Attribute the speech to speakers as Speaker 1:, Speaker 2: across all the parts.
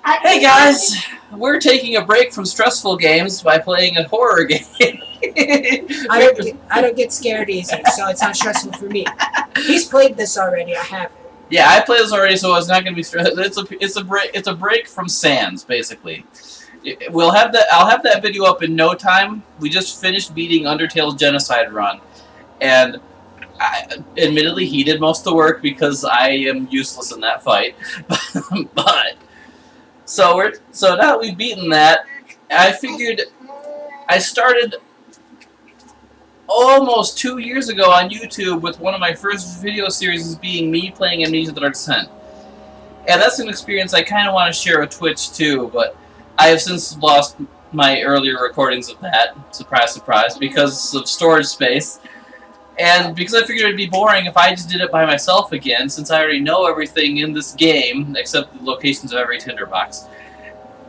Speaker 1: Hey guys, we're taking a break from stressful games by playing a horror game.
Speaker 2: I don't get scared easy, so it's not stressful for me. He's played this already. I haven't.
Speaker 1: Yeah, I played this already, so it's not going to be stressful. It's a break from Sans, basically. We'll have that. I'll have that video up in no time. We just finished beating Undertale's genocide run, and admittedly, he did most of the work because I am useless in that fight. But so now that we've beaten that, I figured I started almost 2 years ago on YouTube with one of my first video series being me playing Amnesia the Dark Descent. And that's an experience I kind of want to share with Twitch too, but I have since lost my earlier recordings of that, surprise surprise, because of storage space. And because I figured it'd be boring if I just did it by myself again, since I already know everything in this game, except the locations of every tinderbox.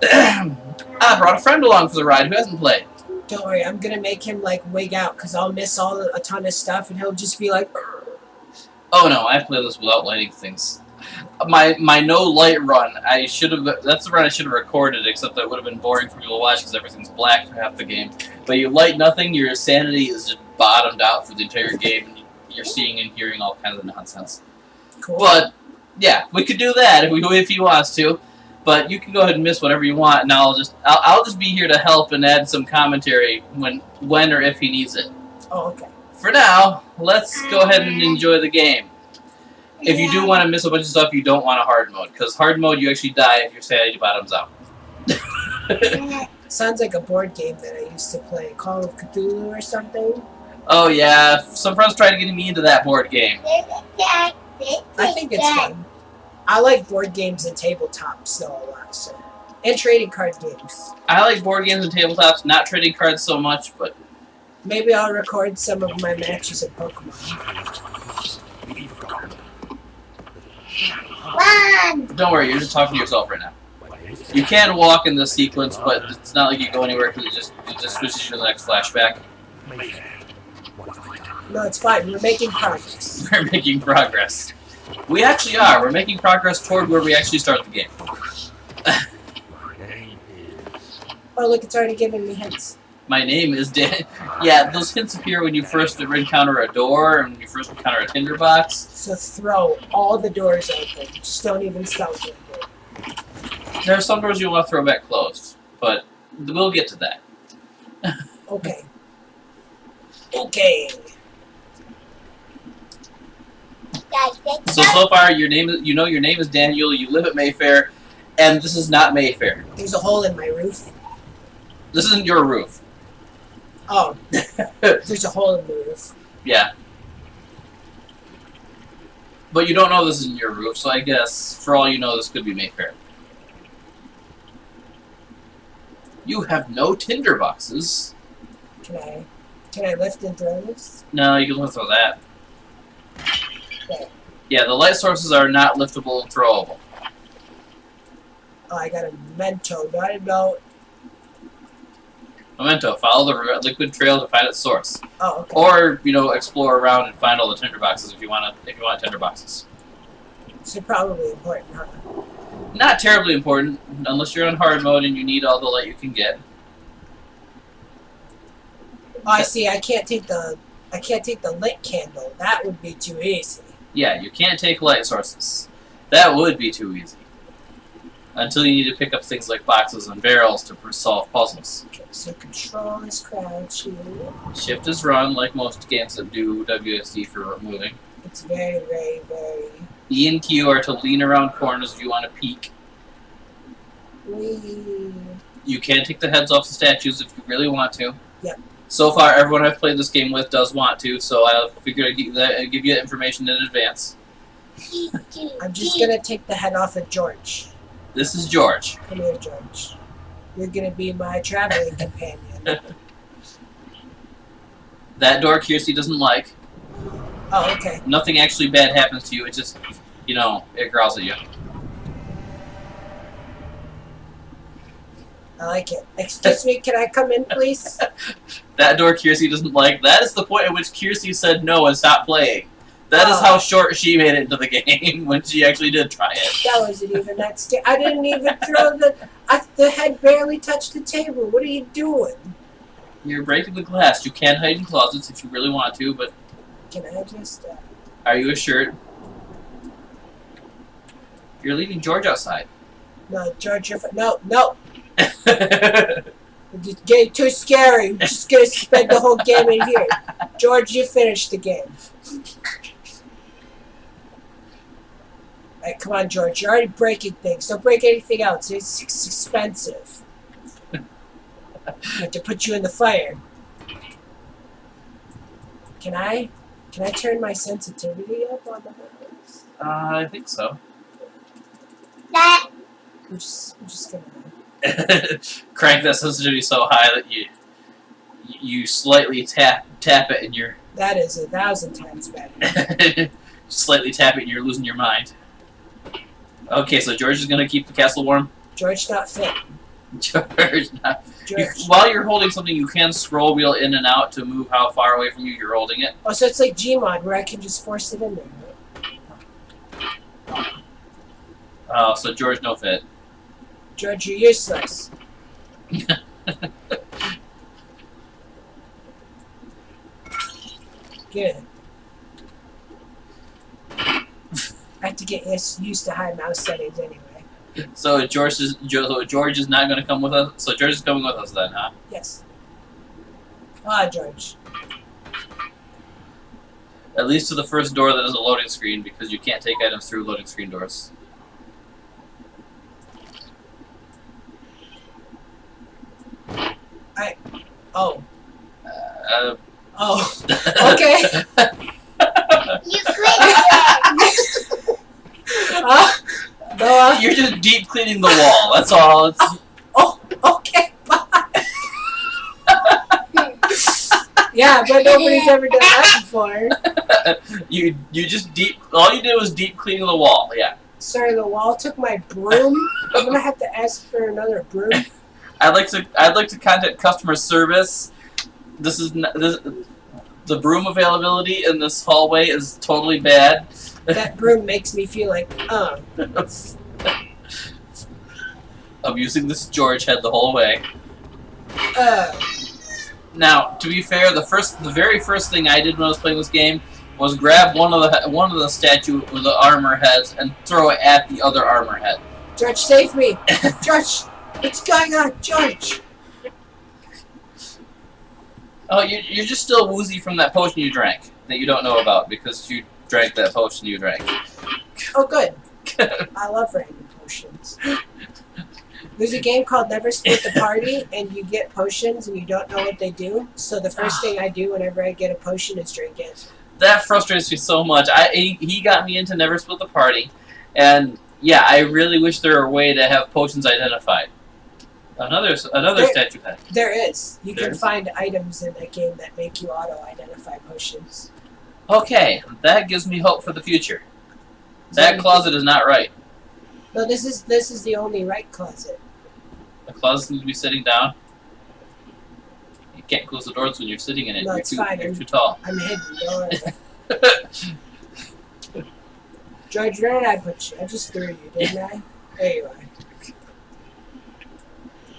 Speaker 1: I brought a friend along for the ride who hasn't played.
Speaker 2: Don't worry, I'm gonna make him like wig out because I'll miss a ton of stuff, and he'll just be like.
Speaker 1: Oh no, I play this without lighting things. My no light run, that's the run I should have recorded, except that would have been boring for people to watch because everything's black for half the game. But you light nothing, your sanity is just bottomed out for the entire game, and you're seeing and hearing all kinds of nonsense.
Speaker 2: Cool.
Speaker 1: But yeah, we could do that if he wants to. But you can go ahead and miss whatever you want, and I'll just be here to help and add some commentary when or if he needs it.
Speaker 2: Oh, okay.
Speaker 1: For now, let's go ahead and enjoy the game. If you do want to miss a bunch of stuff, you don't want a hard mode, because hard mode you actually die if your sanity bottoms out.
Speaker 2: Sounds like a board game that I used to play, Call of Cthulhu or something.
Speaker 1: Oh yeah, some friends tried to get me into that board game.
Speaker 2: I think it's fun. I like board games and tabletops though a lot, so. And trading card games.
Speaker 1: I like board games and tabletops, not trading cards so much, but...
Speaker 2: Maybe I'll record some of my matches of Pokemon.
Speaker 1: Don't worry, you're just talking to yourself right now. You can walk in this sequence, but it's not like you go anywhere because it just switches you to the next flashback.
Speaker 2: No, it's fine. We're making progress.
Speaker 1: We're making progress. We actually are. We're making progress toward where we actually start the game.
Speaker 2: Oh, look, it's already giving me hints.
Speaker 1: My name is Dan. Yeah, those hints appear when you first encounter a door and when you first encounter a tinderbox.
Speaker 2: So throw all the doors open. Just don't even stop it.
Speaker 1: There are some doors you'll want to throw back closed, but we'll get to that.
Speaker 2: Okay. Okay.
Speaker 1: So far, your name is Daniel. You live at Mayfair, and this is not Mayfair.
Speaker 2: There's a hole in my roof.
Speaker 1: This isn't your roof.
Speaker 2: Oh, there's a hole in the roof.
Speaker 1: Yeah. But you don't know this isn't your roof, so I guess, for all you know, this could be Mayfair. You have no tinderboxes.
Speaker 2: Can I lift and throw this?
Speaker 1: No, you can lift throw that.
Speaker 2: Okay.
Speaker 1: Yeah, the light sources are not liftable and throwable.
Speaker 2: Oh, I got a memento. Not a note.
Speaker 1: Memento, follow the liquid trail to find its source.
Speaker 2: Oh, okay.
Speaker 1: Or, explore around and find all the tinderboxes if you want tinderboxes.
Speaker 2: So probably important, huh?
Speaker 1: Not terribly important, unless you're on hard mode and you need all the light you can get.
Speaker 2: Oh, I see. I can't take the lit candle. That would be too easy.
Speaker 1: Yeah, you can't take light sources. That would be too easy. Until you need to pick up things like boxes and barrels to solve puzzles.
Speaker 2: Okay, so control is crouching.
Speaker 1: Shift is run, like most games that do WSD for moving.
Speaker 2: It's very, very, very...
Speaker 1: E and Q are to lean around corners if you want to peek.
Speaker 2: Whee.
Speaker 1: You can take the heads off the statues if you really want to.
Speaker 2: Yep.
Speaker 1: So far, everyone I've played this game with does want to, so I figured I'd give you that information in advance.
Speaker 2: I'm just gonna take the head off of George.
Speaker 1: This is George.
Speaker 2: Come here, George. You're gonna be my traveling companion.
Speaker 1: That door Kirsty doesn't like.
Speaker 2: Oh, okay.
Speaker 1: Nothing actually bad happens to you, it just, it growls at you.
Speaker 2: I like it. Excuse me, can I come in, please?
Speaker 1: That door Kirsty doesn't like. That is the point at which Kirsty said no and stopped playing. That is how short she made it into the game when she actually did try it.
Speaker 2: That wasn't even that I didn't even throw the head barely touched the table. What are you doing?
Speaker 1: You're breaking the glass. You can hide in closets if you really want to, but...
Speaker 2: Can I just...
Speaker 1: Are you assured? You're leaving George outside.
Speaker 2: No, George, no. It's getting too scary. We're just going to spend the whole game in here. George, you finish the game. Alright, come on, George. You're already breaking things. Don't break anything else. It's expensive. I have to put you in the fire. Can I turn my sensitivity up on the windows?
Speaker 1: I think so.
Speaker 2: We're just gonna...
Speaker 1: Crank that sensitivity so high that you slightly tap it and you're...
Speaker 2: That is 1,000 times better.
Speaker 1: Slightly tap it and you're losing your mind. Okay, so George is going to keep the castle warm?
Speaker 2: George not fit.
Speaker 1: George not...
Speaker 2: George.
Speaker 1: While you're holding something, you can scroll wheel in and out to move how far away from you you're holding it.
Speaker 2: Oh, so it's like Gmod where I can just force it in there.
Speaker 1: Oh, so George no fit.
Speaker 2: George, you're useless. Good. I have to get used to high mouse settings anyway.
Speaker 1: So George is not going to come with us. So George is coming with us then, huh?
Speaker 2: Yes. Ah, George.
Speaker 1: At least to the first door that is a loading screen, because you can't take items through loading screen doors.
Speaker 2: Oh.
Speaker 1: Oh.
Speaker 2: Okay.
Speaker 3: You quit it!
Speaker 2: Noah.
Speaker 1: You're just deep cleaning the wall. That's all.
Speaker 2: Oh, okay. Bye. Yeah, but nobody's ever done that before.
Speaker 1: You just deep. All you did was deep cleaning the wall. Yeah.
Speaker 2: Sorry, the wall took my broom. I'm gonna have to ask for another broom.
Speaker 1: I'd like to contact customer service. The broom availability in this hallway is totally bad.
Speaker 2: That broom makes me feel like,
Speaker 1: I'm using this George head the whole way.
Speaker 2: uh.
Speaker 1: Now, to be fair, the very first thing I did when I was playing this game was grab one of the statue with the armor heads and throw it at the other armor head.
Speaker 2: George, save me! George, what's going on, George?
Speaker 1: Oh, you're just still woozy from that potion you drank that you don't know about because you drank that potion you drank.
Speaker 2: Oh, good. I love random potions. There's a game called Never Split the Party, and you get potions and you don't know what they do. So the first thing I do whenever I get a potion is drink it.
Speaker 1: That frustrates me so much. He got me into Never Split the Party, and yeah, I really wish there were a way to have potions identified. Another statue head.
Speaker 2: There is. You can find items in that game that make you auto-identify potions.
Speaker 1: Okay, that gives me hope for the future. That closet is not right.
Speaker 2: No, this is the only right closet.
Speaker 1: The closet needs to be sitting down. You can't close the doors when you're sitting in it.
Speaker 2: No,
Speaker 1: You're
Speaker 2: it's fine.
Speaker 1: You're too tall.
Speaker 2: I'm hidden. Don't worry. George, where did I put you? I just threw you, didn't I? There you are.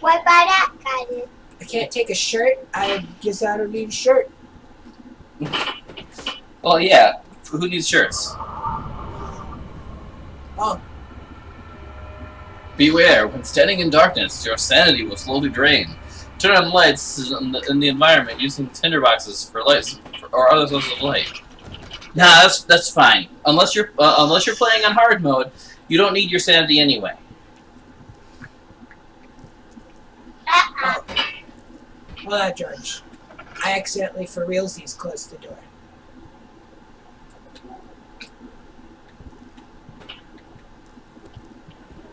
Speaker 3: What about that guy?
Speaker 2: I can't take a shirt. I guess I don't need a shirt.
Speaker 1: Well, yeah. Who needs shirts?
Speaker 2: Oh.
Speaker 1: Beware, when standing in darkness, your sanity will slowly drain. Turn on lights in the environment using tinderboxes for lights or other sources of light. Nah, that's fine. Unless you're playing on hard mode, you don't need your sanity anyway.
Speaker 2: Oh. Well, George. I accidentally, for realsies, closed the door.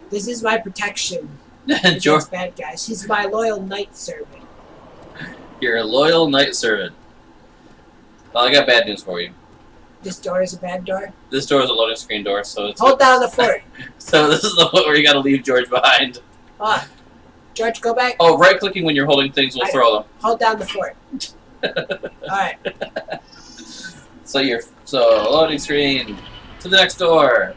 Speaker 2: This is my protection against bad guys. He's my loyal knight servant.
Speaker 1: You're a loyal knight servant. Well, I got bad news for you.
Speaker 2: This door is a bad door?
Speaker 1: This door is a loading screen door, so it's...
Speaker 2: Hold down the fort.
Speaker 1: So this is the point where you gotta leave George behind.
Speaker 2: Ah. George, go back.
Speaker 1: Oh, right-clicking when you're holding things will throw them.
Speaker 2: Hold down the fort. Alright.
Speaker 1: So loading screen to the next door.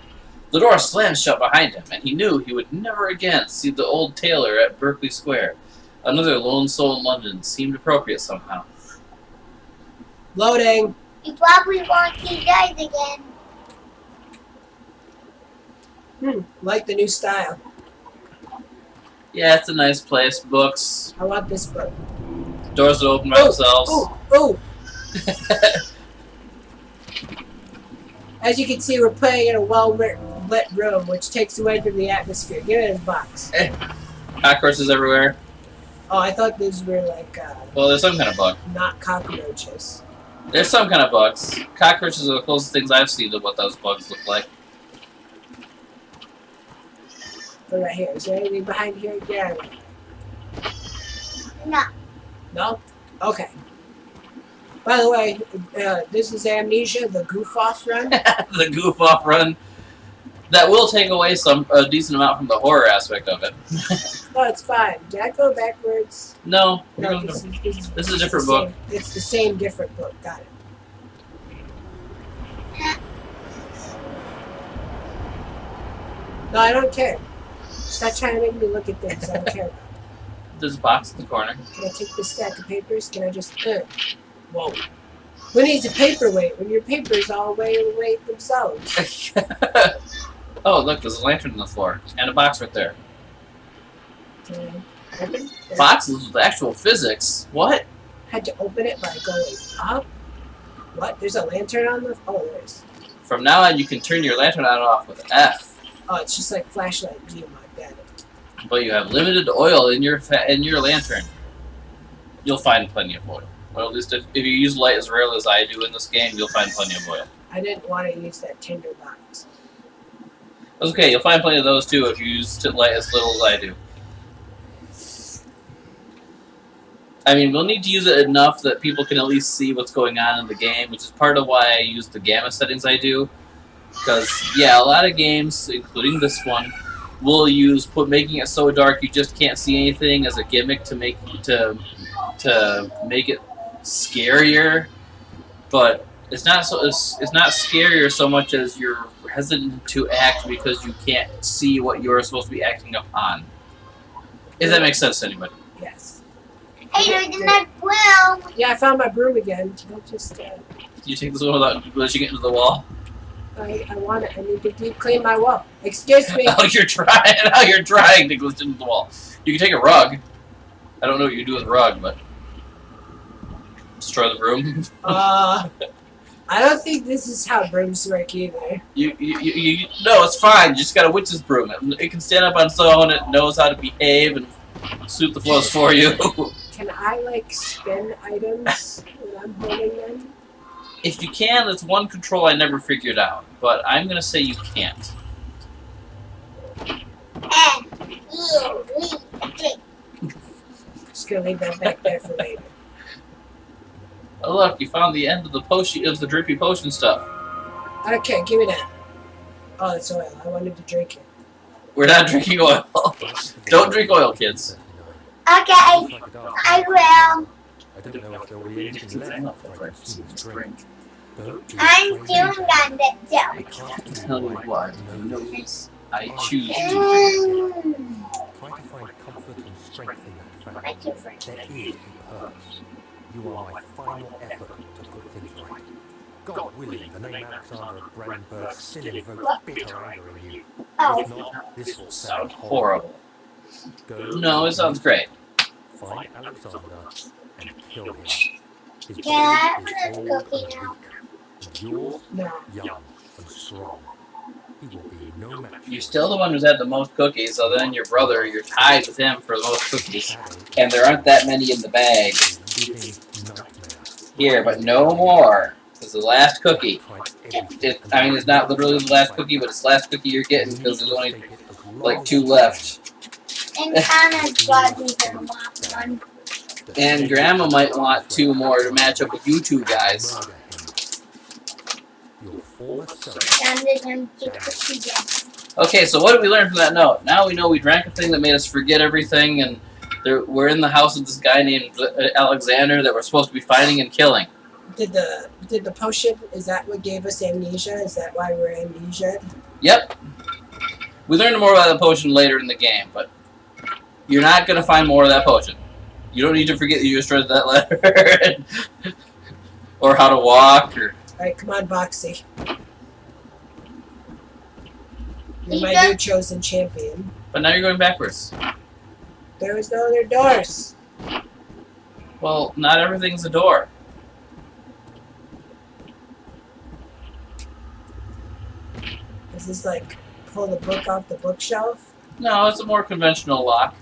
Speaker 1: The door slammed shut behind him, and he knew he would never again see the old tailor at Berkeley Square. Another lone soul in London seemed appropriate somehow.
Speaker 2: Loading.
Speaker 3: You probably won't see guys again.
Speaker 2: Like the new style.
Speaker 1: Yeah, it's a nice place. Books.
Speaker 2: I want this book.
Speaker 1: Doors that open by themselves.
Speaker 2: Oh! As you can see, we're playing in a well-lit room, which takes away from the atmosphere. Give it a box.
Speaker 1: Cockroaches everywhere.
Speaker 2: Oh, I thought these were like,
Speaker 1: Well, there's some kind of bug.
Speaker 2: not cockroaches.
Speaker 1: There's some kind of bugs. Cockroaches are the closest things I've seen to what those bugs look like.
Speaker 2: They're right here. Is there anything behind here? Yeah.
Speaker 3: No.
Speaker 2: No? Okay. By the way, this is Amnesia, the goof-off run.
Speaker 1: The goof-off run. That will take away a decent amount from the horror aspect of it.
Speaker 2: No, it's fine. Did I go backwards?
Speaker 1: No.
Speaker 2: No,
Speaker 1: This
Speaker 2: this
Speaker 1: is a different book.
Speaker 2: It's the same different book. Got it. No, I don't care. Stop trying to make me look at things I don't care about.
Speaker 1: There's a box in the corner.
Speaker 2: Can I take this stack of papers? Can I just... Whoa. Who needs a paperweight when your papers all weigh themselves?
Speaker 1: Oh, look, there's a lantern on the floor. And a box right there.
Speaker 2: Can I open?
Speaker 1: Boxes with actual physics? What?
Speaker 2: Had to open it by going up? What? There's a lantern on the... Oh, there is.
Speaker 1: From now on, you can turn your lantern on and off with F.
Speaker 2: Oh, it's just like flashlight. Gee, my bad.
Speaker 1: But you have limited oil in your lantern. You'll find plenty of oil. Or at least if you use light as rarely as I do in this game, you'll find plenty of oil.
Speaker 2: I didn't want to use that tinder box.
Speaker 1: That's okay, you'll find plenty of those too if you use light as little as I do. I mean, we'll need to use it enough that people can at least see what's going on in the game, which is part of why I use the gamma settings I do. Because, yeah, a lot of games, including this one, will use making it so dark you just can't see anything as a gimmick to make it scarier. But it's not scarier so much as you're hesitant to act because you can't see what you're supposed to be acting upon. If that makes sense to anybody.
Speaker 2: Yes.
Speaker 3: Hey, there's another broom.
Speaker 2: Yeah, I found my broom again. Don't just...
Speaker 1: Do you take this one without letting it into the wall?
Speaker 2: I want it. I need to deep clean my wall. Excuse me.
Speaker 1: Oh, you're trying to glitch into the wall. You can take a rug. I don't know what you do with a rug, but destroy the room.
Speaker 2: I don't think this is how brooms work either.
Speaker 1: No, it's fine. You just got a witch's broom. It can stand up on its own. It knows how to behave and sweep the floors for you.
Speaker 2: Can I, like, spin items when I'm holding them?
Speaker 1: If you can, that's one control I never figured out. But I'm going to say you can't.
Speaker 2: Just gonna leave that back there for later.
Speaker 1: Oh, look, you found the end of the potion, of the drippy potion stuff.
Speaker 2: Okay, give me that. Oh, it's oil. I wanted to drink it.
Speaker 1: We're not drinking oil. Don't drink oil, kids.
Speaker 3: Okay, I will.
Speaker 4: I don't know if there'll be anything left for a human to drink.
Speaker 3: I'm doing that
Speaker 1: I can't tell you why. Notice I choose to.
Speaker 4: Try to find comfort and strength in that fact. There is a purpose. You are my final effort to put things right. God willing, the name Alexander Brandenburg still invokes bitter anger in you. If not, this will sound horrible. Go
Speaker 1: No, it sounds great.
Speaker 4: find Alexander and kill him. His
Speaker 3: Can I
Speaker 4: body
Speaker 3: have
Speaker 4: is
Speaker 3: another
Speaker 4: old
Speaker 3: cookie
Speaker 4: and
Speaker 3: now?
Speaker 4: weak, and yours
Speaker 2: No.
Speaker 4: young and strong. He will be no match.
Speaker 1: You're still the one who's had the most cookies, other than your brother. You're tied with him for the most cookies. And there aren't that many in the bag. Here, but no more. Because the last cookie. I mean, it's not literally the last cookie, but it's the last cookie you're getting because there's only like 2 left.
Speaker 3: And Anna's got me the mop one.
Speaker 1: And Grandma might want 2 more to match up with you 2 guys.
Speaker 3: And then I'm cookie again.
Speaker 1: Okay, so what did we learn from that note? Now we know we drank a thing that made us forget everything, and we're in the house of this guy named Alexander that we're supposed to be fighting and killing.
Speaker 2: Did the potion? Is that what gave us amnesia? Is that why we're amnesia?
Speaker 1: Yep. We learned more about the potion later in the game, but you're not going to find more of that potion. You don't need to forget that you just read that letter. Or how to walk, or...
Speaker 2: Alright, come on, Boxy. You're my new chosen champion.
Speaker 1: But now you're going backwards.
Speaker 2: There was no other doors.
Speaker 1: Well, not everything's a door.
Speaker 2: Is this like pull the book off the bookshelf?
Speaker 1: No, it's a more conventional lock.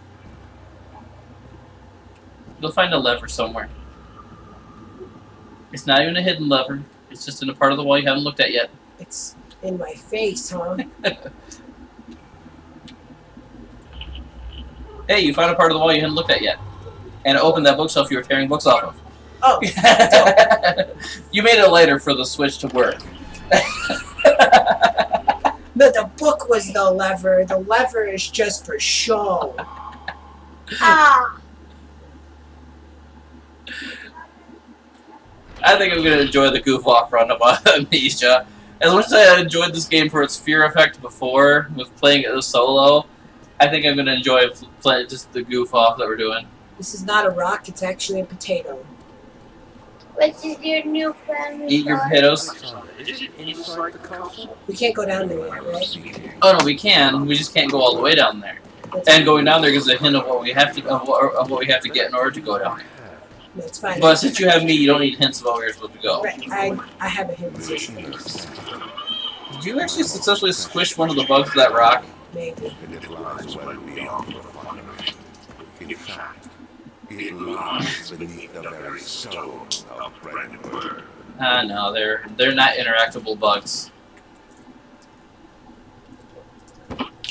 Speaker 1: You'll find a lever somewhere. It's not even a hidden lever. It's just in a part of the wall you haven't looked at yet.
Speaker 2: It's in my face, huh?
Speaker 1: Hey, you found a part of the wall you hadn't looked at yet. And it opened that bookshelf you were tearing books off of.
Speaker 2: Oh,
Speaker 1: You made it later for the switch to work.
Speaker 2: no, the book was the lever. The lever is just for show.
Speaker 3: Ah.
Speaker 1: I think I'm going to enjoy the goof-off run of Amnesia. As much as I enjoyed this game for its fear effect before, with playing it solo, I think I'm going to enjoy playing just the goof-off that we're doing.
Speaker 2: This is not a rock, it's actually a potato.
Speaker 3: Which is your new friend?
Speaker 1: Eat your potatoes.
Speaker 4: Is it inside the castle?
Speaker 2: We can't go down there yet, right?
Speaker 1: Oh no, we can. We just can't go all the way down there. And going down there gives a hint of what we have to of what we have to get in order to go down there.
Speaker 2: No, it's fine.
Speaker 1: But since you have me, you don't need hints about where you're supposed to go.
Speaker 2: Right, I have a hint system.
Speaker 1: Did you actually successfully squish one of the bugs with that rock?
Speaker 2: Maybe.
Speaker 5: And it lies well beyond refinement. In fact, it lies beneath the very stone of Brandenburg.
Speaker 1: No, they're not interactable bugs.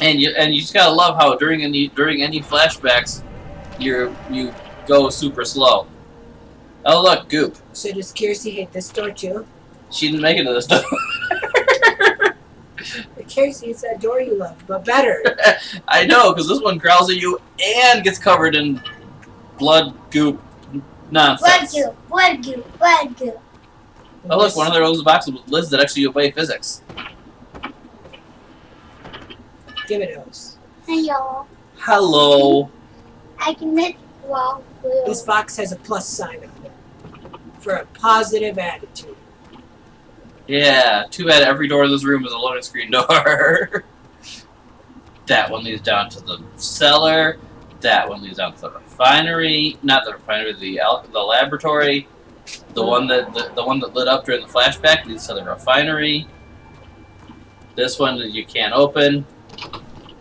Speaker 1: And you just gotta love how during any flashbacks, you go super slow. Oh look, Goop.
Speaker 2: So does Kiersey hate this door too?
Speaker 1: She didn't make it to this door.
Speaker 2: Kiersey, it's that door you love, but better.
Speaker 1: I know, because this one growls at you and gets covered in blood goop nonsense.
Speaker 3: Blood goo.
Speaker 1: Oh look, one of those boxes with lids that actually obey physics.
Speaker 2: Give it those.
Speaker 3: Hello.
Speaker 1: Hello.
Speaker 3: I can make wall glue.
Speaker 2: This box has a plus sign on it for a positive attitude.
Speaker 1: Yeah, too bad every door in this room is a loading screen door. That one leads down to the cellar. That one leads down to the refinery. Not the refinery, the laboratory. The one that lit up during the flashback leads to the refinery. This one that you can't open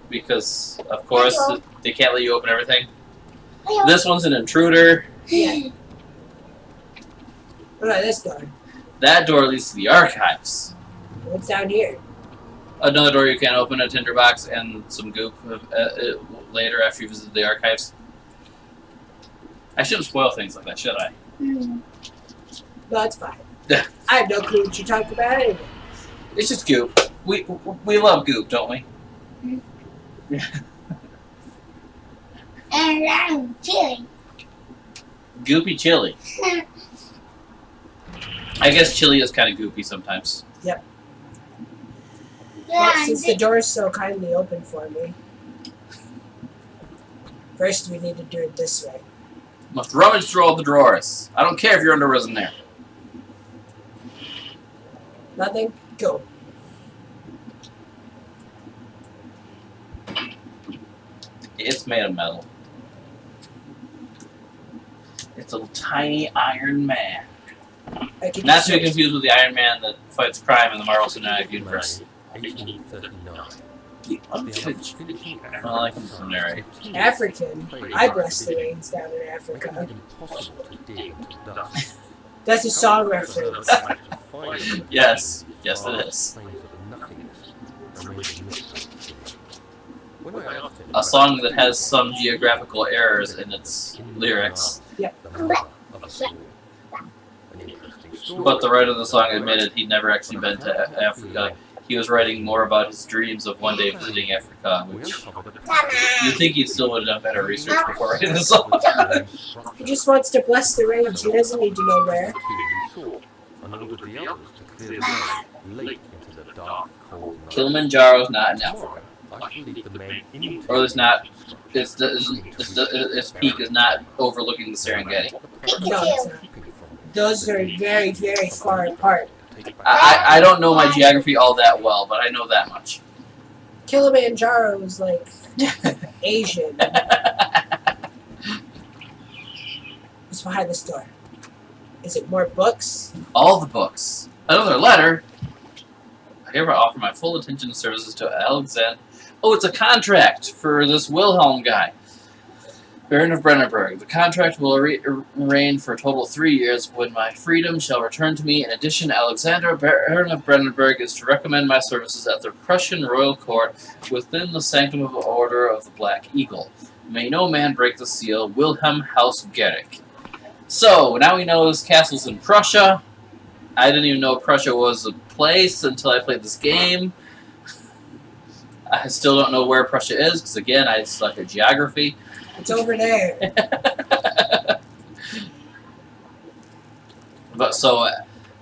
Speaker 1: because, of course,
Speaker 3: Hello.
Speaker 1: they can't let you open everything.
Speaker 3: Hello.
Speaker 1: This one's an intruder.
Speaker 2: Yeah. What about this door?
Speaker 1: That door leads to the archives.
Speaker 2: What's down here?
Speaker 1: Another door you can't open, a tinderbox, and some goop later after you visit the archives. I shouldn't spoil things like that, should I?
Speaker 3: Hmm.
Speaker 2: No, it's fine. I have no clue what you're talking about anyway.
Speaker 1: It's just goop. We love goop, don't we?
Speaker 3: And I'm chilling.
Speaker 1: Goopy chili. I guess chili is kind of goopy sometimes.
Speaker 2: Well,
Speaker 3: Yeah,
Speaker 2: since the door is so kindly open for me, first we need to do it this way.
Speaker 1: Must rummage through all the drawers. I don't care if your underwear's in there.
Speaker 2: Nothing? Go.
Speaker 1: It's made of metal. It's a little tiny Iron Man.
Speaker 2: I can
Speaker 1: Not
Speaker 2: just
Speaker 1: to be
Speaker 2: switch.
Speaker 1: confused with the Iron Man that fights crime in the Marvel Cinematic Universe.
Speaker 4: 1839.
Speaker 1: The
Speaker 4: Finishing
Speaker 1: Well, I can narrate.
Speaker 2: African. I bless the rains down in Africa.
Speaker 4: Making it impossible to dig into the dust.
Speaker 2: That's a song reference.
Speaker 1: Yes. Yes, it is. A song that has some geographical errors in its lyrics. But the writer of the song admitted he'd never actually been to Africa. He was writing more about his dreams of one day visiting Africa, which you'd think he still would have done better research before writing the song.
Speaker 2: He just wants to bless the rains. He doesn't need to know where.
Speaker 4: with the others to clear the way late into the dark, cold night.
Speaker 1: Kilimanjaro's not in Africa.
Speaker 4: Tomorrow, I shall lead the men into
Speaker 1: Or it's not.
Speaker 4: the
Speaker 1: Its peak is not overlooking the Serengeti.
Speaker 2: No, it's not. Those are very, very far apart.
Speaker 1: I don't know my geography all that well, but I know that much.
Speaker 2: Kilimanjaro is like Asian. What's behind this door? Is it more books?
Speaker 1: All the books. Another letter. I hereby offer my full attention and services to Alexander. Oh, it's a contract for this Wilhelm guy. Baron of Brennenburg. The contract will reign for a total of 3 years. When my freedom shall return to me. In addition, Alexander, Baron of Brennenburg, is to recommend my services at the Prussian royal court within the sanctum of the Order of the Black Eagle. May no man break the seal. Wilhelm Haus Gerich. So, now we know this castle's in Prussia. I didn't even know Prussia was a place until I played this game. I still don't know where Prussia is, because again, I selected geography.
Speaker 2: It's over there.
Speaker 1: But so,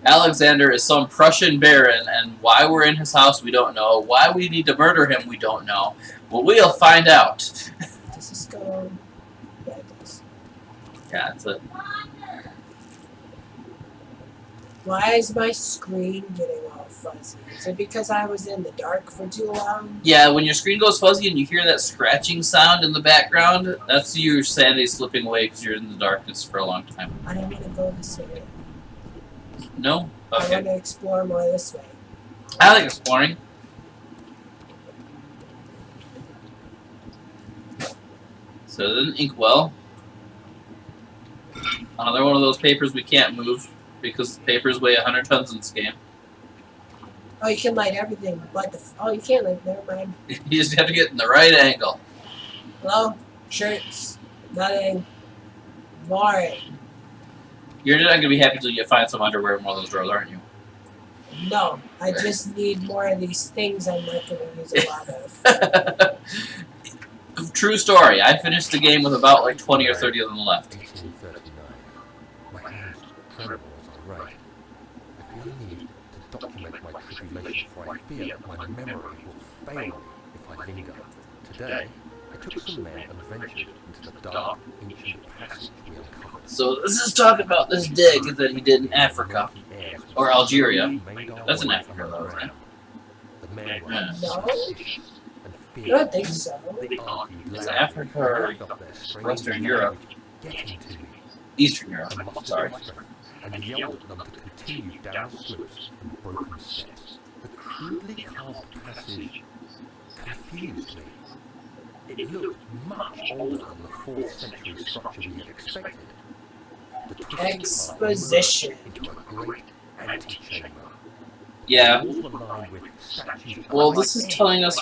Speaker 1: Alexander is some Prussian baron, and why we're in his house, we don't know. Why we need to murder him, we don't know. Well, we'll find out.
Speaker 2: Does this go? Yeah, it does.
Speaker 1: Yeah, that's it.
Speaker 2: Why is my screen getting all fuzzy? Is it because I was in the dark for too long?
Speaker 1: Yeah, when your screen goes fuzzy and you hear that scratching sound in the background, that's your sanity slipping away because you're in the darkness for a long time.
Speaker 2: I don't want to go this way.
Speaker 1: No?
Speaker 2: I want
Speaker 1: Okay.
Speaker 2: to explore more this way.
Speaker 1: I like exploring. So there's an inkwell. Another one of those papers we can't move because papers weigh 100 tons in this game.
Speaker 2: Oh, you can light everything but the... Oh, you can't light... Never mind.
Speaker 1: You just have to get in the right angle.
Speaker 2: Hello? Shirts. Nothing. Boring.
Speaker 1: You're not going to be happy until you find some underwear in one of those drawers, aren't you?
Speaker 2: No. I just need more of these things I'm not going to use a lot of.
Speaker 1: True story. I finished the game with about like 20 or 30 of them left.
Speaker 4: 1839. My hands tremble as I write. I feel a need to document my tribulation, for I fear that my memory will fail me if I linger. Today, I took some men and ventured into the dark, ancient passage we uncovered.
Speaker 1: So this is talking about this dig that he did in Africa. Or Algeria. That's in Africa, though, isn't it?
Speaker 4: The men were
Speaker 1: Yeah.
Speaker 2: No?
Speaker 4: suspicious and
Speaker 2: I
Speaker 4: feared.
Speaker 2: don't think so.
Speaker 4: They argued
Speaker 1: It's
Speaker 4: loudly,
Speaker 1: Africa or
Speaker 4: and I felt their strange
Speaker 1: Western Europe.
Speaker 4: language getting to me.
Speaker 1: Eastern Europe.
Speaker 4: I mustered
Speaker 1: Sorry.
Speaker 4: my strength and yelled at them to continue down the slopes and broken steps. The crudely carved passage confused me. It looked much older than the 4th century structure we had expected. The twisted path
Speaker 2: Exposition.
Speaker 4: emerged into a great antechamber.
Speaker 1: Yeah.
Speaker 4: The walls were lined with statues
Speaker 1: Well, this is telling us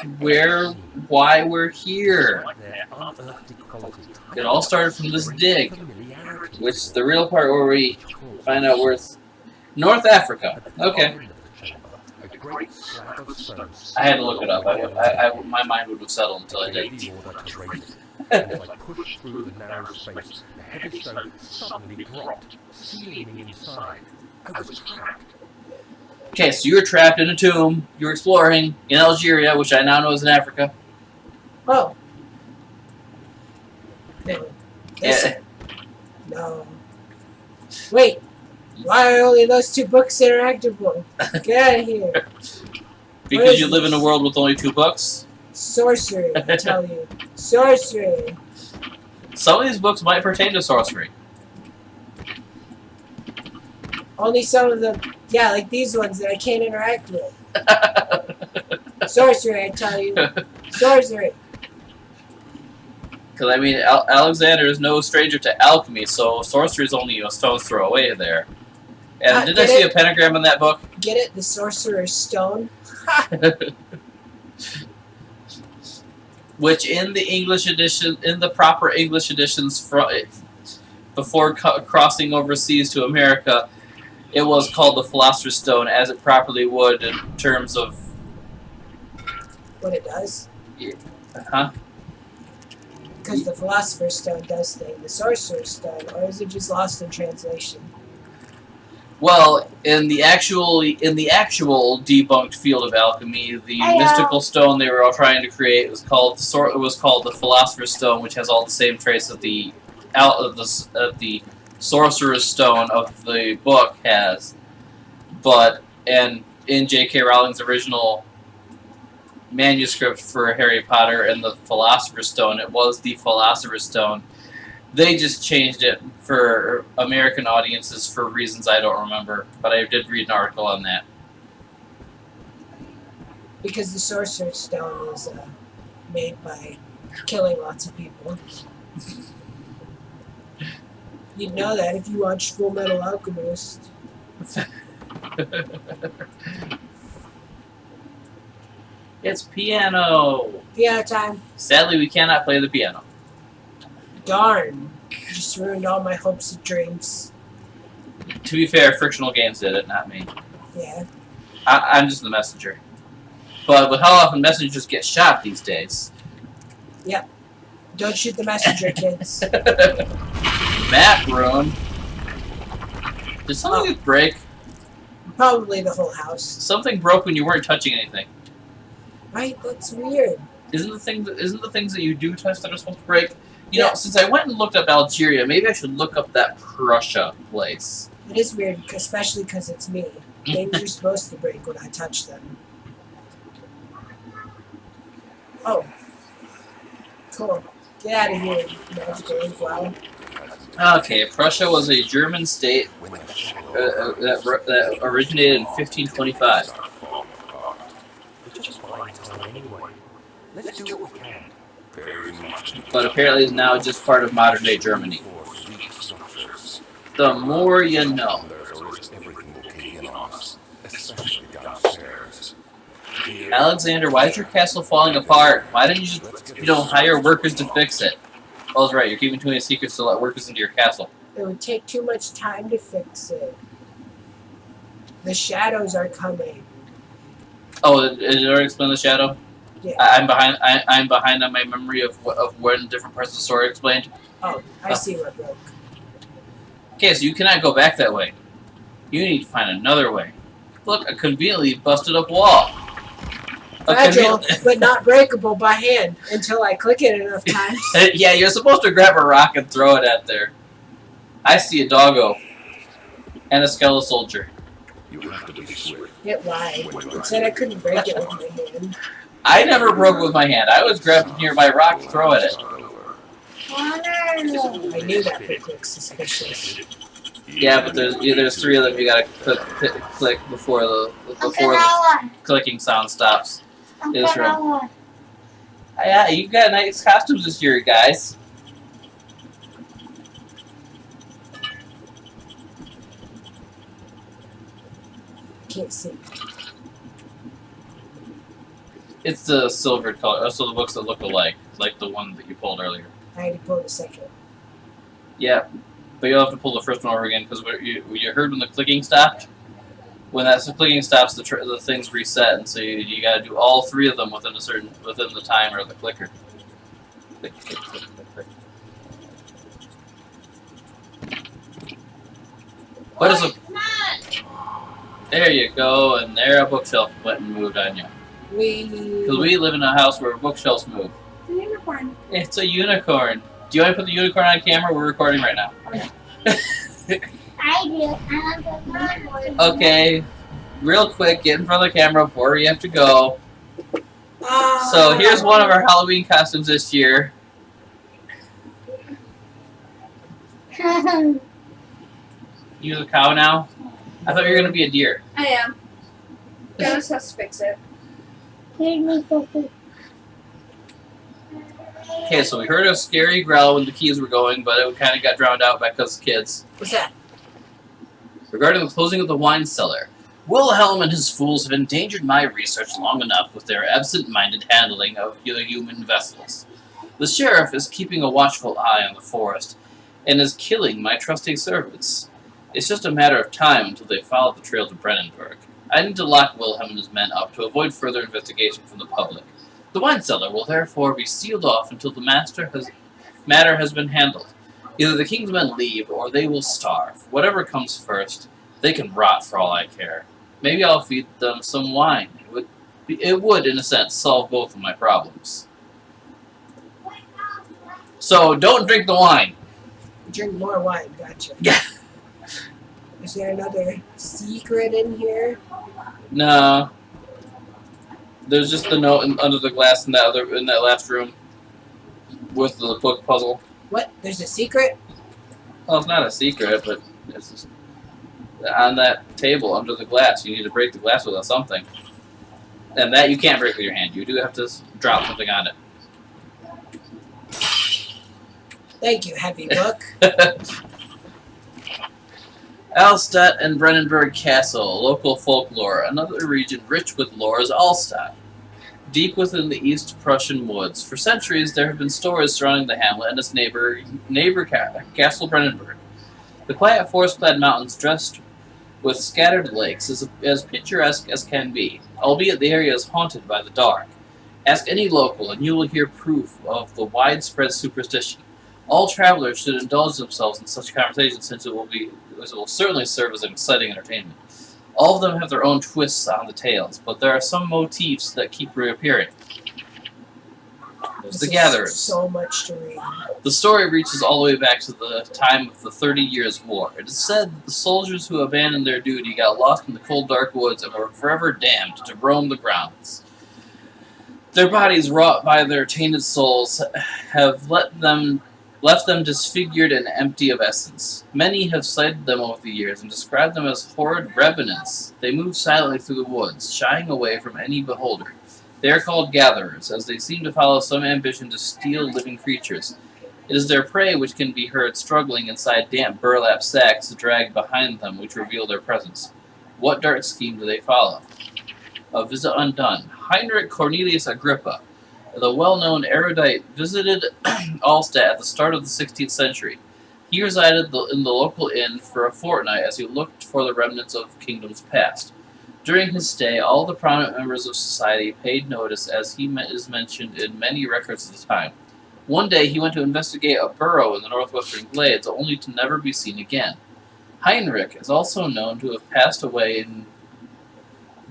Speaker 1: why we're here.
Speaker 4: Their unearthly quality
Speaker 1: It all started from this dig,
Speaker 4: familiarity
Speaker 1: which is the real part where we find out where it's North Africa. Okay.
Speaker 4: A great slab of stone.
Speaker 1: I had to look it up. My mind would have settled until I did.
Speaker 4: The order to raise it. And as I pushed through the narrow space, the heavy stone suddenly dropped, sealing me inside. I was trapped.
Speaker 1: Okay, so you were trapped in a tomb. You were exploring in Algeria, which I now know is in Africa.
Speaker 2: Oh. No. This,
Speaker 1: Yeah.
Speaker 2: No. Wait. Why are only those 2 books interactable? Get out of here.
Speaker 1: Because you live in a world with only 2 books.
Speaker 2: Sorcery, I tell you. Sorcery.
Speaker 1: Some of these books might pertain to sorcery.
Speaker 2: Only some of them. Yeah, like these ones that I can't interact with. Sorcery, I tell you. Sorcery.
Speaker 1: Because, I mean, Alexander is no stranger to alchemy, so sorcery is only a stone's throw away there. And did I see a pentagram in that book?
Speaker 2: Get it? The Sorcerer's Stone?
Speaker 1: Which in the English edition, in the proper English editions, before crossing overseas to America, it was called the Philosopher's Stone, as it properly would in terms of...
Speaker 2: What it does?
Speaker 1: Huh?
Speaker 2: Because the Philosopher's Stone does thing. The Sorcerer's Stone, or is it just lost in translation?
Speaker 1: Well, in the actual debunked field of alchemy, the mystical stone they were all trying to create was called the Philosopher's Stone, which has all the same traits that the Sorcerer's Stone of the book has. But in J.K. Rowling's original manuscript for Harry Potter and the Philosopher's Stone, it was the Philosopher's Stone. They just changed it for American audiences for reasons I don't remember, but I did read an article on that.
Speaker 2: Because the Sorcerer's Stone is made by killing lots of people. You'd know that if you watched Full Metal Alchemist.
Speaker 1: It's piano!
Speaker 2: Piano time.
Speaker 1: Sadly, we cannot play the piano.
Speaker 2: Darn. Just ruined all my hopes and dreams.
Speaker 1: To be fair, Frictional Games did it, not me.
Speaker 2: Yeah.
Speaker 1: I'm just the messenger. But with how often messengers get shot these days...
Speaker 2: Yep. Don't shoot the messenger, kids.
Speaker 1: Map ruin. Did something break?
Speaker 2: Probably the whole house.
Speaker 1: Something broke when you weren't touching anything.
Speaker 2: Right? That's weird.
Speaker 1: Isn't the things that you do touch that are supposed to break? You know, since I went and looked up Algeria, maybe I should look up that Prussia place.
Speaker 2: It is weird, especially because it's me. Things are supposed to break when I touch them. Oh. Cool. Get out of here, magical inkwell.
Speaker 1: Okay, Prussia was a German state that originated in 1525.
Speaker 4: We're just buying time anyway. Let's do what we can.
Speaker 1: But apparently is now just part of modern-day Germany. The more you know. Alexander, why is your castle falling apart? Why didn't you just, hire workers to fix it? Oh, that's right, you're keeping too many secrets to let workers into your castle.
Speaker 2: It would take too much time to fix it. The shadows are coming.
Speaker 1: Oh, did it already explain the shadow?
Speaker 2: Yeah.
Speaker 1: I'm behind on my memory of when different parts of the story explained.
Speaker 2: Oh, I see what broke.
Speaker 1: Okay, so you cannot go back that way. You need to find another way. Look, a conveniently busted up wall.
Speaker 2: Fragile, but not breakable by hand until I click it enough times.
Speaker 1: Yeah, you're supposed to grab a rock and throw it at there. I see a doggo. And a skeletal soldier.
Speaker 5: You have to be swift.
Speaker 2: It lied. It said I couldn't break it with my hand.
Speaker 1: I never broke with my hand. I always grabbed a nearby rock to throw at it.
Speaker 2: I knew that would look suspicious.
Speaker 1: Yeah, but there's three of them. You gotta click before the clicking sound stops. Is wrong. Yeah, you got nice costumes this year, guys.
Speaker 2: Can't see.
Speaker 1: It's the silvered color. Also, the books that look alike, like the one that you pulled earlier.
Speaker 2: I had to pull the second.
Speaker 1: Yeah, but you'll have to pull the first one over again because you heard when the clicking stopped. When that clicking stops, the things reset, and so you got to do all three of them within the timer of the clicker. Click, click, click, click, click. What is a? There you go, and there a bookshelf went and moved on you. Because we live in a house where bookshelves move.
Speaker 3: It's a unicorn.
Speaker 1: It's a unicorn. Do you want to put the unicorn on camera? We're recording right now.
Speaker 3: I do. I love the unicorn.
Speaker 1: Okay, real quick, get in front of the camera before we have to go. So here's one of our Halloween costumes this year. You the cow now? I thought you were going to be a deer.
Speaker 6: I am. Dennis has to fix it.
Speaker 3: Here's me, Poppy.
Speaker 1: Okay, so we heard a scary growl when the keys were going, but it kind of got drowned out by because of kids.
Speaker 2: What's that?
Speaker 1: Regarding the closing of the wine cellar, Wilhelm and his fools have endangered my research long enough with their absent-minded handling of the human vessels. The sheriff is keeping a watchful eye on the forest, and is killing my trusting servants. It's just a matter of time until they follow the trail to Brennenburg. I need to lock Wilhelm and his men up to avoid further investigation from the public. The wine cellar will therefore be sealed off until the matter has been handled. Either the king's men leave, or they will starve. Whatever comes first, They can rot for all I care. Maybe I'll feed them some wine. It would, in a sense, solve both of my problems. So, don't drink the wine.
Speaker 2: Drink more wine, gotcha.
Speaker 1: Yeah.
Speaker 2: Is there another secret in here?
Speaker 1: No. There's just the note under the glass in that last room with the book puzzle.
Speaker 2: What? There's a secret?
Speaker 1: Well, it's not a secret, but it's just on that table under the glass. You need to break the glass with something. And that you can't break with your hand. You do have to drop something on it.
Speaker 2: Thank you, heavy book.
Speaker 1: Alstadt and Brennenburg Castle, local folklore. Another region rich with lore is Alstadt. Deep within the East Prussian woods, for centuries there have been stories surrounding the hamlet and its neighbor Castle Brennenburg. The quiet forest-clad mountains dressed with scattered lakes is as picturesque as can be, albeit the area is haunted by the dark. Ask any local and you will hear proof of the widespread superstition. All travelers should indulge themselves in such conversations since it will certainly serve as an exciting entertainment. All of them have their own twists on the tales, but there are some motifs that keep reappearing. There's the Gatherers.
Speaker 2: So much to read.
Speaker 1: The story reaches all the way back to the time of the 30 Years' War. It is said that the soldiers who abandoned their duty got lost in the cold, dark woods and were forever damned to roam the grounds. Their bodies, wrought by their tainted souls, have left them disfigured and empty of essence. Many have cited them over the years and described them as horrid revenants. They move silently through the woods, shying away from any beholder. They are called gatherers, as they seem to follow some ambition to steal living creatures. It is their prey which can be heard struggling inside damp burlap sacks dragged behind them which reveal their presence. What dark scheme do they follow? A visit undone. Heinrich Cornelius Agrippa, the well-known erudite, visited Alstadt at the start of the 16th century. He resided in the local inn for a fortnight as he looked for the remnants of kingdoms past. During his stay, all the prominent members of society paid notice, as he is mentioned in many records of the time. One day he went to investigate a burrow in the northwestern glades, only to never be seen again. Heinrich is also known to have passed away in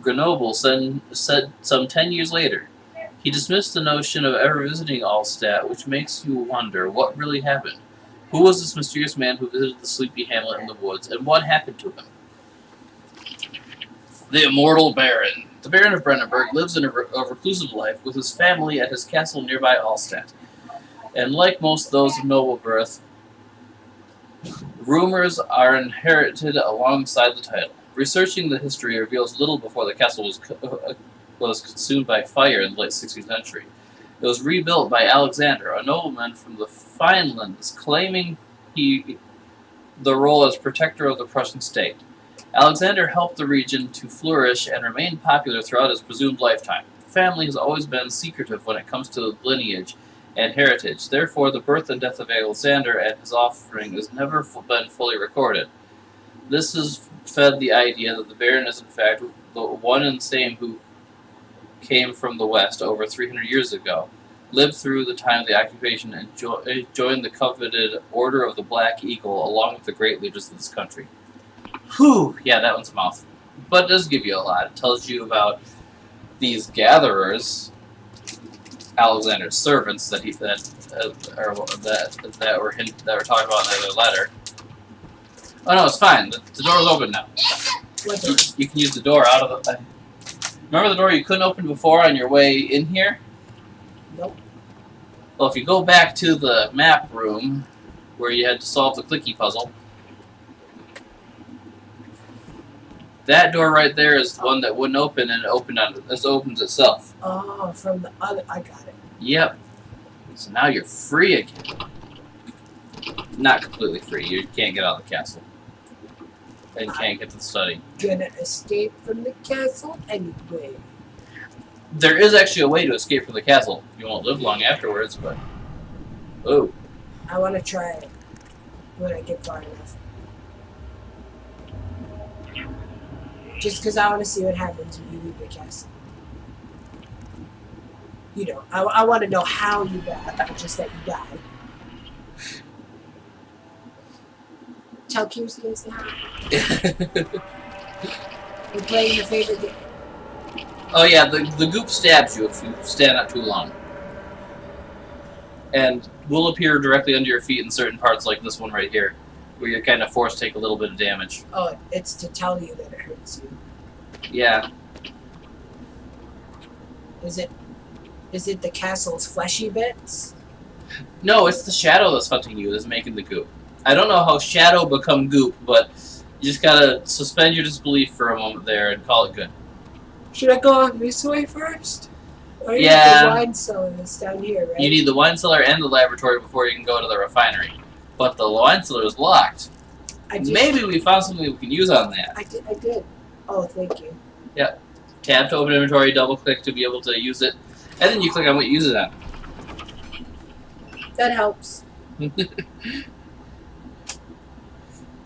Speaker 1: Grenoble some 10 years later. He dismissed the notion of ever visiting Alstadt, which makes you wonder what really happened. Who was this mysterious man who visited the sleepy hamlet in the woods, and what happened to him? The immortal Baron. The Baron of Brennenburg lives in a reclusive life with his family at his castle nearby Alstadt. And like most those of noble birth, rumors are inherited alongside the title. Researching the history reveals little before the castle was consumed by fire in the late 16th century. It was rebuilt by Alexander, a nobleman from the Vinelands, claiming the role as protector of the Prussian state. Alexander helped the region to flourish and remained popular throughout his presumed lifetime. The family has always been secretive when it comes to lineage and heritage. Therefore, the birth and death of Alexander and his offspring has never been fully recorded. This has fed the idea that the Baron is in fact the one and same who came from the West over 300 years ago, lived through the time of the occupation, and joined the coveted Order of the Black Eagle along with the great leaders of this country. Whew, yeah, that one's a mouthful. But it does give you a lot. It tells you about these gatherers, Alexander's servants that were talking about in the other letter. Oh no, it's fine. The door's open now. You can use the door out of the. Remember the door you couldn't open before on your way in here?
Speaker 2: Nope.
Speaker 1: Well, if you go back to the map room where you had to solve the clicky puzzle, that door right there is the one that wouldn't open, and it opens itself.
Speaker 2: Oh, from the other. I got it.
Speaker 1: Yep. So now you're free again. Not completely free. You can't get out of the castle. And can't get to the study.
Speaker 2: Gonna escape from the castle anyway.
Speaker 1: There is actually a way to escape from the castle. You won't live long afterwards, but... Oh.
Speaker 2: I want to try it when I get far enough. Just because I want to see what happens when you leave the castle. You know, I want to know how you die, not just that you die. how Kiersey is now. We're playing your favorite game.
Speaker 1: Oh yeah, the goop stabs you if you stand up too long. And will appear directly under your feet in certain parts like this one right here, where you're kind of forced to take a little bit of damage.
Speaker 2: Oh, it's to tell you that it hurts you.
Speaker 1: Yeah.
Speaker 2: Is it the castle's fleshy bits?
Speaker 1: No, it's the shadow that's hunting you that's making the goop. I don't know how shadow become goop, but you just gotta suspend your disbelief for a moment there and call it good.
Speaker 2: Should I go this way first? Or
Speaker 1: Yeah.
Speaker 2: the wine cellar that's down here, right?
Speaker 1: You need the wine cellar and the laboratory before you can go to the refinery. But the wine cellar is locked. Maybe we found something we can use on that.
Speaker 2: I did. Oh, thank you.
Speaker 1: Tab to open inventory, double click to be able to use it, and then you click on what you use it on.
Speaker 2: That helps.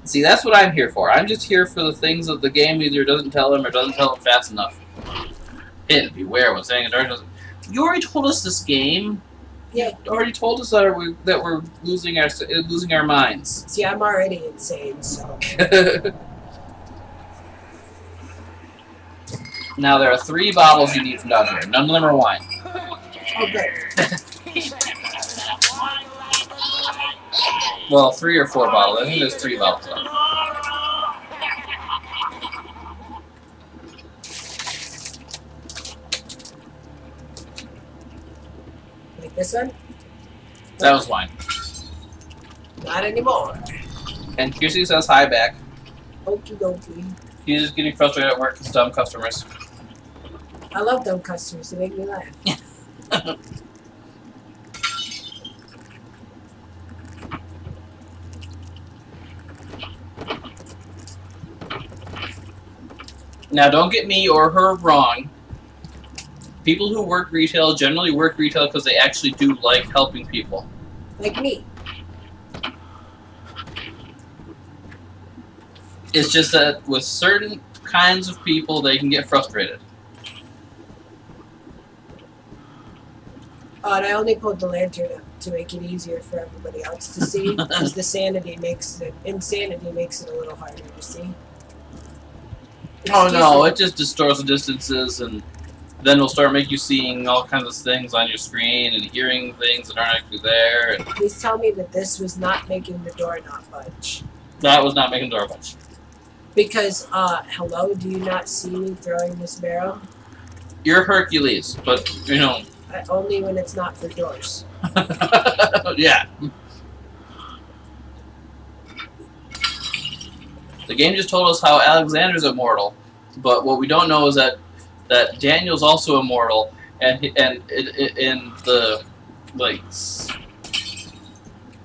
Speaker 1: See, that's what I'm here for. I'm just here for the things that the game either doesn't tell them or doesn't tell them fast enough. Hidden, beware when saying darkness. You already told us this game.
Speaker 2: Yeah.
Speaker 1: You already told us that we're losing our minds.
Speaker 2: See, I'm already insane, so.
Speaker 1: Now there are 3 bottles you need from down here. None of them are wine.
Speaker 2: Oh, good.
Speaker 1: Well, 3 or 4 bottles. I think there's 3 bottles left.
Speaker 2: Like this one?
Speaker 1: That was wine.
Speaker 2: Not anymore.
Speaker 1: And Kiersey says hi back.
Speaker 2: Okie dokie.
Speaker 1: He's just getting frustrated at work with dumb customers.
Speaker 2: I love dumb customers. They make me laugh.
Speaker 1: Now, don't get me or her wrong. People who work retail generally work retail because they actually do like helping people.
Speaker 2: Like me.
Speaker 1: It's just that with certain kinds of people, they can get frustrated.
Speaker 2: Oh, and I only pulled the lantern up to make it easier for everybody else to see, because the insanity makes it a little harder to see.
Speaker 1: Oh no, it just distorts the distances, and then it'll start making you seeing all kinds of things on your screen and hearing things that aren't actually there. And
Speaker 2: Please tell me that this was not making the door not budge.
Speaker 1: that was not making the door budge.
Speaker 2: Because, hello, do you not see me throwing this barrel?
Speaker 1: You're Hercules, but you know,
Speaker 2: Only when it's not for doors.
Speaker 1: yeah. The game just told us how Alexander's immortal, but what we don't know is that Daniel's also immortal, and in the like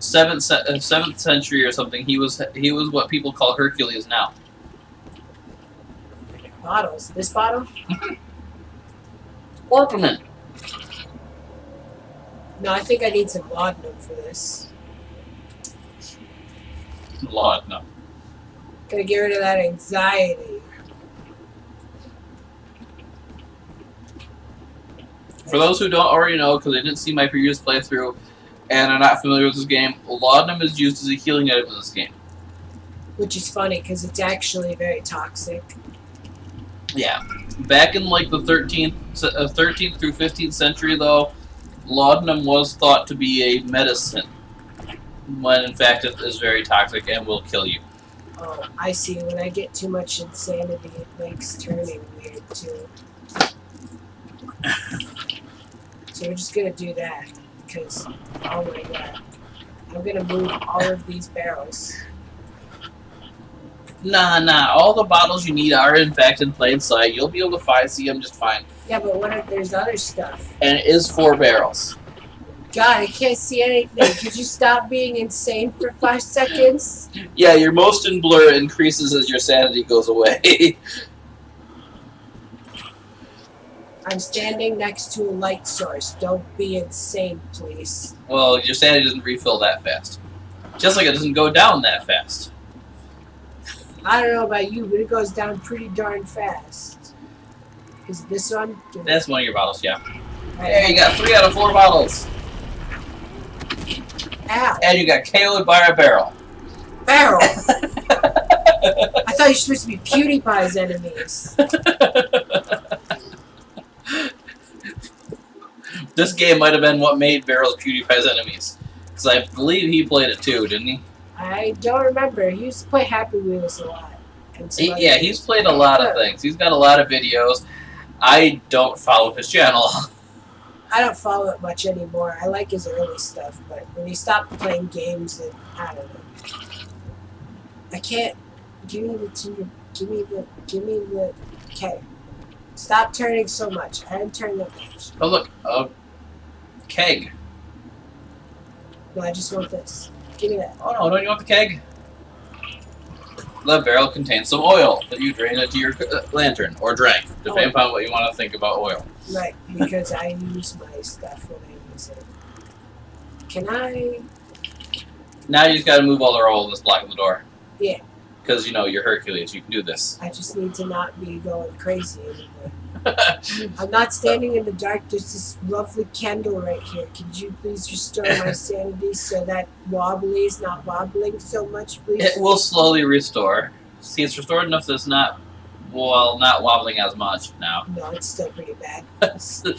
Speaker 1: 7th century or something, he was what people call Hercules now.
Speaker 2: Bottles. This bottle?
Speaker 1: Orpiment.
Speaker 2: No, I think I need some laudanum for this.
Speaker 1: Lord, no.
Speaker 2: Gotta get rid of that anxiety.
Speaker 1: For those who don't already know, because they didn't see my previous playthrough and are not familiar with this game, laudanum is used as a healing item in this game.
Speaker 2: Which is funny, because it's actually very toxic.
Speaker 1: Yeah. Back in like the 13th through 15th century, though, laudanum was thought to be a medicine, when in fact it is very toxic and will kill you.
Speaker 2: Oh, I see. When I get too much insanity, it makes turning weird, too. So we're just gonna do that, because, oh my god. I'm gonna move all of these barrels.
Speaker 1: Nah. All the bottles you need are in fact in plain sight. You'll be able to see them just fine.
Speaker 2: Yeah, but what if there's other stuff?
Speaker 1: And it is 4 barrels.
Speaker 2: God, I can't see anything. Could you stop being insane for 5 seconds?
Speaker 1: Yeah, your motion blur increases as your sanity goes away.
Speaker 2: I'm standing next to a light source. Don't be insane, please.
Speaker 1: Well, your sanity doesn't refill that fast. Just like it doesn't go down that fast.
Speaker 2: I don't know about you, but it goes down pretty darn fast. Is it this one?
Speaker 1: That's one of your bottles, yeah.
Speaker 2: Right.
Speaker 1: There, you got 3 out of 4 bottles.
Speaker 2: Ow.
Speaker 1: And you got KO'd by a barrel.
Speaker 2: Barrel! I thought you were supposed to be PewDiePie's enemies.
Speaker 1: This game might have been what made Barrel's PewDiePie's enemies. Because I believe he played it too, didn't he?
Speaker 2: I don't remember. He used to play Happy Wheels a lot. And some other
Speaker 1: Yeah,
Speaker 2: things.
Speaker 1: he's played a lot of things. He's got a lot of videos. I don't follow his channel.
Speaker 2: I don't follow it much anymore. I like his early stuff, but when he stopped playing games, then I don't know. I can't. Give me the. Okay. Stop turning so much. I didn't turn that much.
Speaker 1: Oh look, a keg.
Speaker 2: No, I just want this. Give me that.
Speaker 1: Oh no, don't you want the keg? The barrel contains some oil that you drain into your lantern, or drank, depending upon what you want to think about oil.
Speaker 2: Right, because I use my stuff when I use it. Can I?
Speaker 1: Now you just gotta move all the oil that's blocking the door.
Speaker 2: Yeah.
Speaker 1: Because, you know, you're Hercules, you can do this.
Speaker 2: I just need to not be going crazy anymore. I'm not standing in the dark. There's this lovely candle right here. Could you please restore my sanity so that wobbly is not wobbling so much, please?
Speaker 1: It will slowly restore. See, it's restored enough that it's not, well, not wobbling as much now.
Speaker 2: No, it's still pretty bad.
Speaker 1: It's going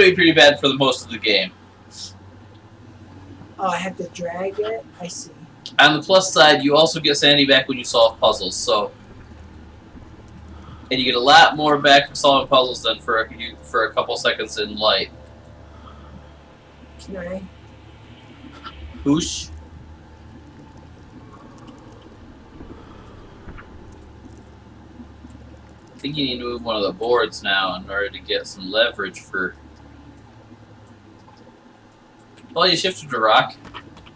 Speaker 1: to be pretty bad for the most of the game.
Speaker 2: Oh, I have to drag it? I see.
Speaker 1: On the plus side, you also get sanity back when you solve puzzles, so... And you get a lot more back from solving puzzles than for a couple seconds in light.
Speaker 2: Can I?
Speaker 1: Whoosh. I think you need to move one of the boards now in order to get some leverage for... Well, you shifted the rock.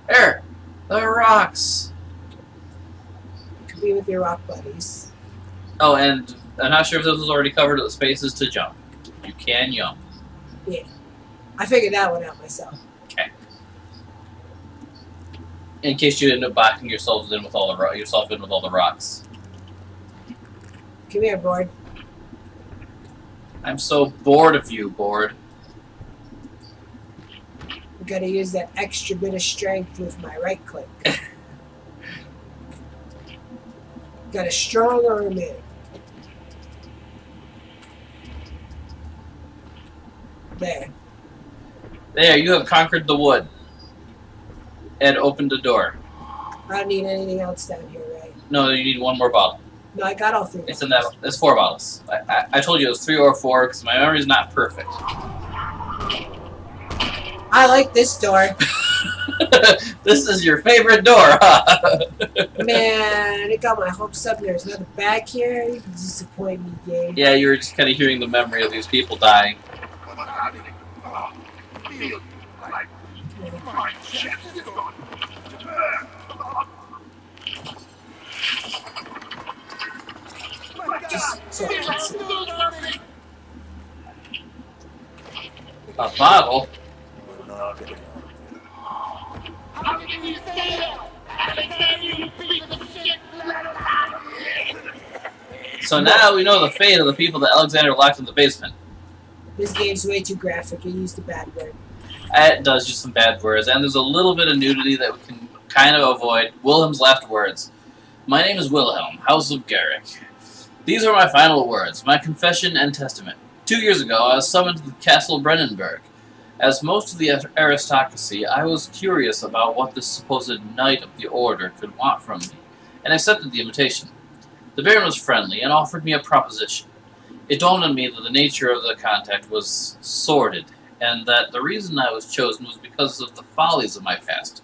Speaker 1: There! The rocks!
Speaker 2: You could be with your rock buddies.
Speaker 1: Oh, and I'm not sure if this was already covered, the spaces to jump. You can jump.
Speaker 2: Yeah. I figured that one out myself.
Speaker 1: Okay. In case you end up backing yourself in with all the rocks.
Speaker 2: Come here, board.
Speaker 1: I'm so bored of you, board.
Speaker 2: I gotta use that extra bit of strength with my right click. Got a strong arm in. There.
Speaker 1: There, you have conquered the wood. And opened the door.
Speaker 2: I don't need anything else down here, right?
Speaker 1: No, you need one more bottle.
Speaker 2: No, I got all three.
Speaker 1: It's in that. There's 4 bottles. I told you it was 3 or 4 because my memory is not perfect.
Speaker 2: I like this door.
Speaker 1: This is your favorite door, huh?
Speaker 2: Man, it got my hopes up. There's nothing back here. You disappoint me, game.
Speaker 1: Yeah, you were just kind of hearing the memory of these people dying.
Speaker 2: Just so I can see.
Speaker 1: A bottle? So now we know the fate of the people that Alexander locked in the basement.
Speaker 2: This game's way too graphic. I used a bad word.
Speaker 1: It does use some bad words, and there's a little bit of nudity that we can kind of avoid. Wilhelm's last words. My name is Wilhelm, House of Garrick. These are my final words, my confession and testament. 2 years ago, I was summoned to the Castle Brennenburg. As most of the aristocracy, I was curious about what this supposed knight of the order could want from me, and accepted the invitation. The Baron was friendly and offered me a proposition. It dawned on me that the nature of the contact was sordid, and that the reason I was chosen was because of the follies of my past,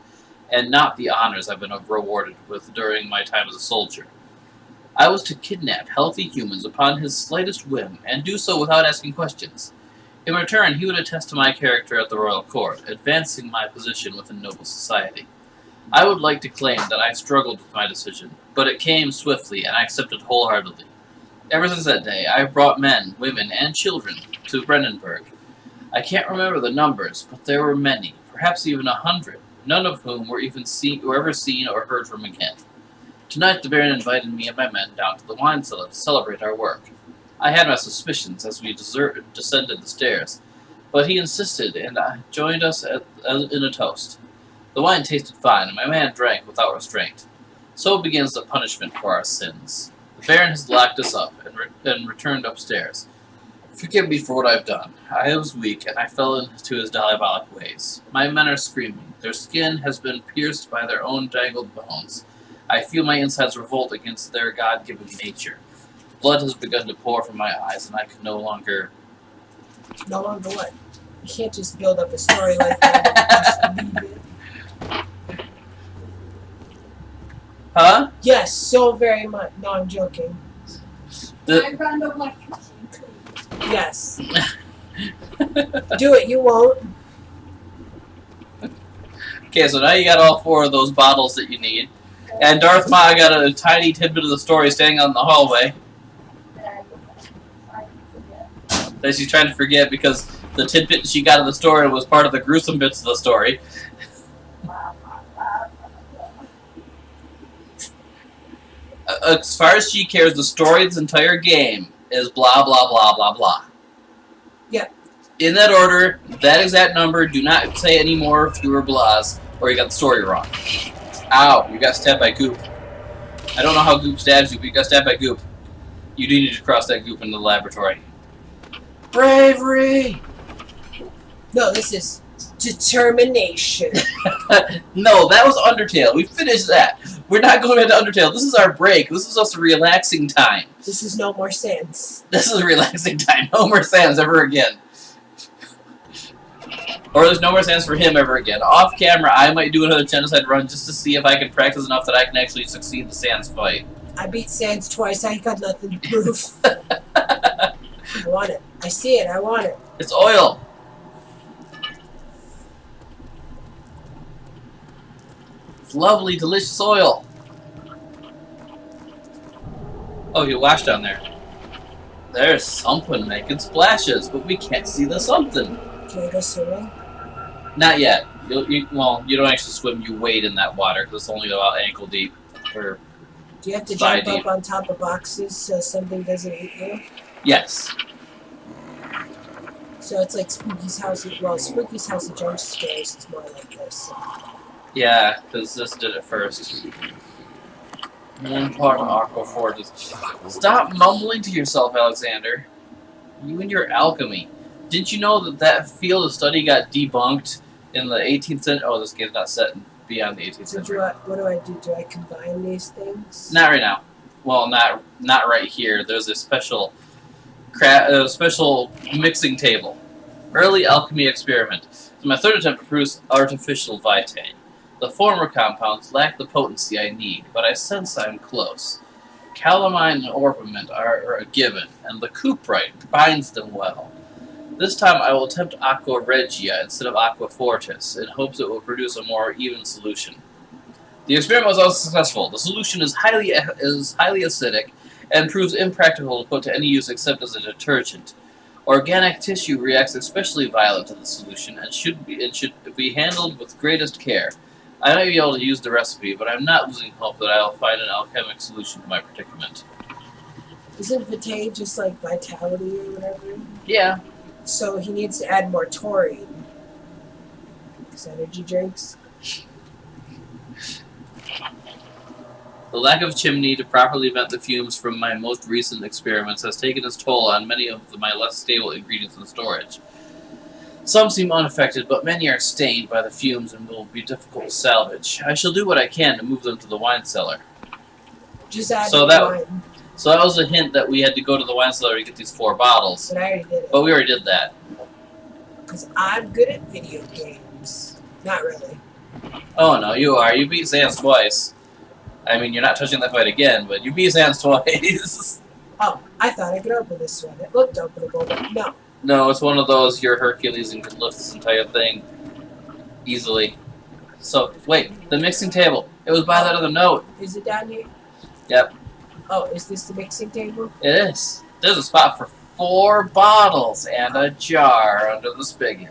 Speaker 1: and not the honors I've been rewarded with during my time as a soldier. I was to kidnap healthy humans upon his slightest whim, and do so without asking questions. In return, he would attest to my character at the royal court, advancing my position within noble society. I would like to claim that I struggled with my decision, but it came swiftly, and I accepted wholeheartedly. Ever since that day, I have brought men, women, and children to Brennenburg. I can't remember the numbers, but there were many, perhaps even 100, none of whom were ever seen or heard from again. Tonight the Baron invited me and my men down to the wine cellar to celebrate our work. I had my suspicions as we descended the stairs, but he insisted and joined us in a toast. The wine tasted fine, and my man drank without restraint. So begins the punishment for our sins. The Baron has locked us up and returned upstairs. Forgive me for what I've done. I was weak, and I fell into his diabolic ways. My men are screaming. Their skin has been pierced by their own jangled bones. I feel my insides revolt against their God-given nature. Blood has begun to pour from my eyes, and I can no longer...
Speaker 2: No longer what? You can't just build up a story like that and just leave it.
Speaker 1: Huh?
Speaker 2: Yes, so very much. No, I'm joking.
Speaker 6: I found electricity.
Speaker 2: Yes. Do it, you won't.
Speaker 1: Okay, so now you got all 4 of those bottles that you need. And Darth Ma got a tiny tidbit of the story staying out in the hallway that she's trying to forget because the tidbit she got of the story was part of the gruesome bits of the story. As far as she cares, the story of this entire game is blah, blah, blah, blah, blah.
Speaker 2: Yep.
Speaker 1: In that order, that exact number, do not say any more fewer blahs, or you got the story wrong. Ow, you got stabbed by Goop. I don't know how Goop stabs you, but you got stabbed by Goop. You do need to cross that Goop into the laboratory. Bravery!
Speaker 2: No, this is determination.
Speaker 1: No, that was Undertale. We finished that. We're not going into Undertale. This is our break. This is us a relaxing time.
Speaker 2: This is no more Sans.
Speaker 1: This is a relaxing time. No more Sans ever again. Or there's no more Sans for him ever again. Off camera, I might do another genocide run just to see if I can practice enough that I can actually succeed the Sans fight.
Speaker 2: I beat Sans twice. I got nothing to prove. I want it. I see it. I want it.
Speaker 1: It's oil. It's lovely, delicious oil. Oh, you washed down there. There's something making splashes, but we can't see the something.
Speaker 2: Can I go swimming?
Speaker 1: Not yet. Well, you don't actually swim. You wade in that water because it's only about ankle deep. Or
Speaker 2: Do you have to
Speaker 1: thigh
Speaker 2: jump
Speaker 1: deep.
Speaker 2: up on top of boxes so something doesn't eat you?
Speaker 1: Yes.
Speaker 2: So it's like Spooky's house. Well, Spooky's house of jump scares is more like this.
Speaker 1: Yeah, because this did it first. One part of Aqua Fortis. Stop mumbling to yourself, Alexander. You and your alchemy. Didn't you know that that field of study got debunked in the 18th century? Oh, this game's not set beyond the 18th
Speaker 2: So
Speaker 1: century.
Speaker 2: what do I do? Do I combine these things?
Speaker 1: Not right now. Well, not right here. There's a special special mixing table. Early alchemy experiment. It's my third attempt to produce artificial vitae. The former compounds lack the potency I need, but I sense I'm close. Calamine and orpiment are a given, and the cuprite binds them well. This time I will attempt aqua regia instead of aqua fortis, in hopes it will produce a more even solution. The experiment was also successful. The solution is highly acidic and proves impractical to put to any use except as a detergent. Organic tissue reacts especially violent to the solution and should be handled with greatest care. I might be able to use the recipe, but I'm not losing hope that I'll find an alchemic solution to my predicament.
Speaker 2: Isn't vitae just like vitality or whatever?
Speaker 1: Yeah.
Speaker 2: So he needs to add more taurine. These energy drinks.
Speaker 1: The lack of chimney to properly vent the fumes from my most recent experiments has taken its toll on many of my less stable ingredients in storage. Some seem unaffected, but many are stained by the fumes and will be difficult to salvage. I shall do what I can to move them to the wine cellar.
Speaker 2: Just add
Speaker 1: So
Speaker 2: wine.
Speaker 1: So that was a hint that we had to go to the wine cellar to get these 4 bottles.
Speaker 2: But I already did it.
Speaker 1: But we already did that.
Speaker 2: Because I'm good at video games. Not really.
Speaker 1: Oh no, you are. You beat Sans twice. I mean, you're not touching that fight again, but you beat Sans twice.
Speaker 2: Oh, I thought I could open this one. It looked openable, but no.
Speaker 1: No, it's one of those, you're Hercules and can lift this entire thing easily. So, wait, the mixing table. It was by that other note.
Speaker 2: Is it down here?
Speaker 1: Yep,
Speaker 2: Oh, is this the mixing table?
Speaker 1: it is. There's a spot for 4 bottles and a jar under the spigot.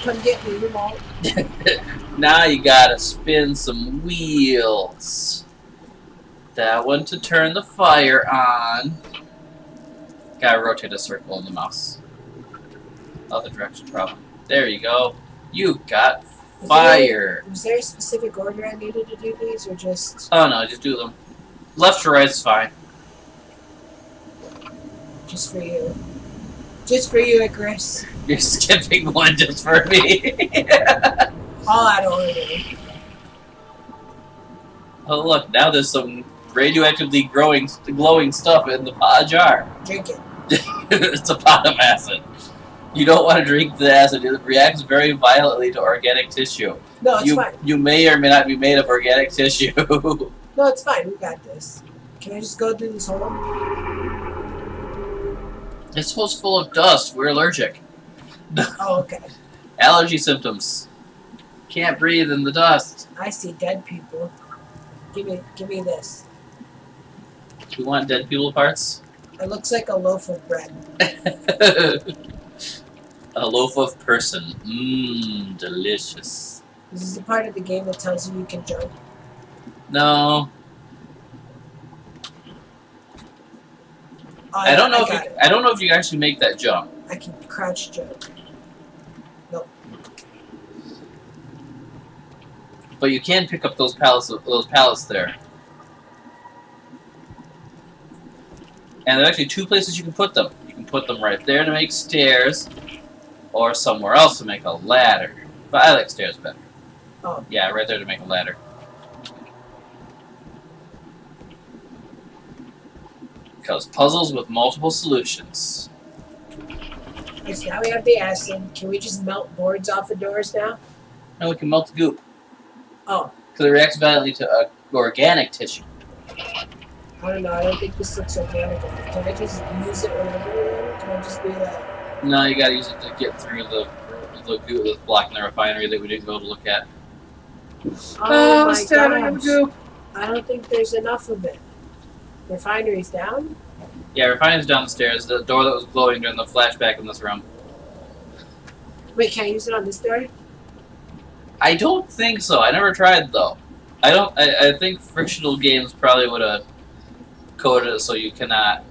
Speaker 2: Come get me, you won't.
Speaker 1: Now you gotta spin some wheels. That one to turn the fire on. Gotta rotate a circle in the mouse. Other direction problem. There you go. You got fire.
Speaker 2: Was there a specific order I needed to do these, or just
Speaker 1: Oh no, just do them. Left to right's fine.
Speaker 2: just for you? Just for you, Icarus.
Speaker 1: You're skipping one just for me.
Speaker 2: All out of order.
Speaker 1: Oh look, now there's some radioactively glowing stuff in the jar.
Speaker 2: Drink it.
Speaker 1: It's a pot of acid. You don't want to drink the acid. It reacts very violently to organic tissue.
Speaker 2: No, it's fine.
Speaker 1: You may or may not be made of organic tissue.
Speaker 2: No, it's fine. We got this. Can I just go through this hole?
Speaker 1: This hole's full of dust. We're allergic.
Speaker 2: Oh, okay.
Speaker 1: Allergy symptoms. Can't breathe in the dust.
Speaker 2: I see dead people. Give me this.
Speaker 1: Do you want dead people parts?
Speaker 2: It looks like a loaf of bread.
Speaker 1: A loaf of person. Mmm, delicious.
Speaker 2: This is the part of the game that tells you can jump.
Speaker 1: No,
Speaker 2: Oh,
Speaker 1: I don't know. I
Speaker 2: it.
Speaker 1: don't know if you can actually make that jump.
Speaker 2: I can crouch jump. Nope.
Speaker 1: But you can pick up those pallets. Those pallets there. And there are actually two places you can put them. You can put them right there to make stairs, or somewhere else to make a ladder. But I like stairs better.
Speaker 2: Oh.
Speaker 1: Yeah, right there to make a ladder. Because puzzles with multiple solutions.
Speaker 2: Okay, so now we have the acid. Can we just melt boards off the doors now?
Speaker 1: And we can melt the goop.
Speaker 2: Oh.
Speaker 1: Because it reacts violently to organic tissue.
Speaker 2: I don't know. I don't think this looks organic enough. Can I just use it whenever? Can I just be like...
Speaker 1: No, you gotta use it to get through the goop that's blocking the refinery that we didn't go to look at.
Speaker 2: Oh my
Speaker 1: stabbing of
Speaker 2: gosh.
Speaker 1: goop.
Speaker 2: I don't think there's enough of it. Refinery's down?
Speaker 1: Yeah, refinery's down the stairs. The door that was glowing during the flashback in this room.
Speaker 2: Wait, can I use it on this door?
Speaker 1: I don't think so. I never tried though. I think frictional games probably would have coded it so you cannot.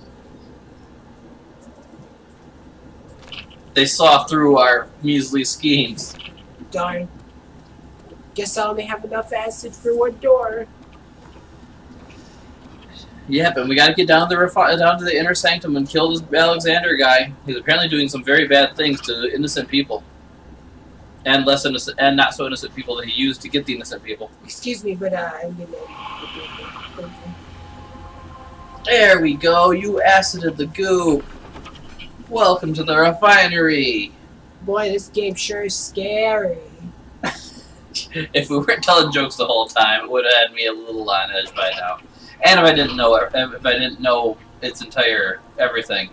Speaker 1: They saw through our measly schemes.
Speaker 2: Darn. Guess I only have enough acid for one door.
Speaker 1: Yep, and we gotta get down to the inner sanctum and kill this Alexander guy. He's apparently doing some very bad things to innocent people. And less innocent, and not so innocent people that he used to get the innocent people.
Speaker 2: Excuse me, but I'm gonna...
Speaker 1: There we go, you acided the goop. Welcome to the refinery.
Speaker 2: Boy, this game sure is scary.
Speaker 1: If we weren't telling jokes the whole time, it would have had me a little on edge by now. And if I didn't know its entire everything.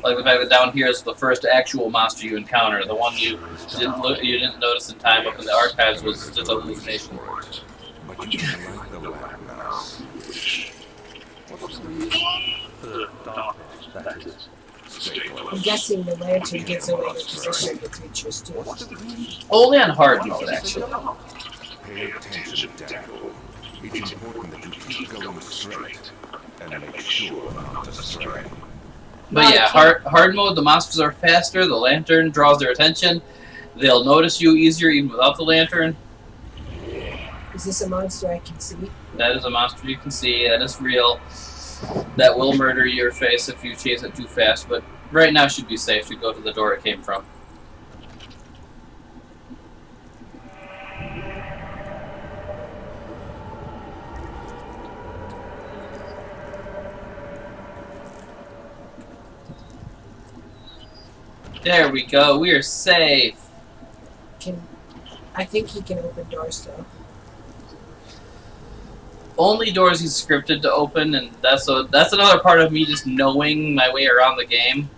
Speaker 1: Like the fact that down here is the first actual monster you encounter. The one you didn't notice in time up in the archives was just a hallucination.
Speaker 5: But you can like the lab now.
Speaker 4: The darkness, that is.
Speaker 5: Stay
Speaker 2: I'm
Speaker 5: close.
Speaker 2: guessing the lantern gives away the position of the creatures too.
Speaker 1: Only on hard mode, actually.
Speaker 5: Pay attention, Daniel. It's important that you keep going straight and make sure not to stray.
Speaker 1: But yeah, hard mode, the monsters are faster, the lantern draws their attention, they'll notice you easier even without the lantern.
Speaker 2: Is this a monster I can see?
Speaker 1: That is a monster you can see, that is real. That will murder your face if you chase it too fast, but right now should be safe to go to the door it came from. There we go, we are safe.
Speaker 2: I think he can open doors though.
Speaker 1: Only doors he's scripted to open, and that's another part of me just knowing my way around the game.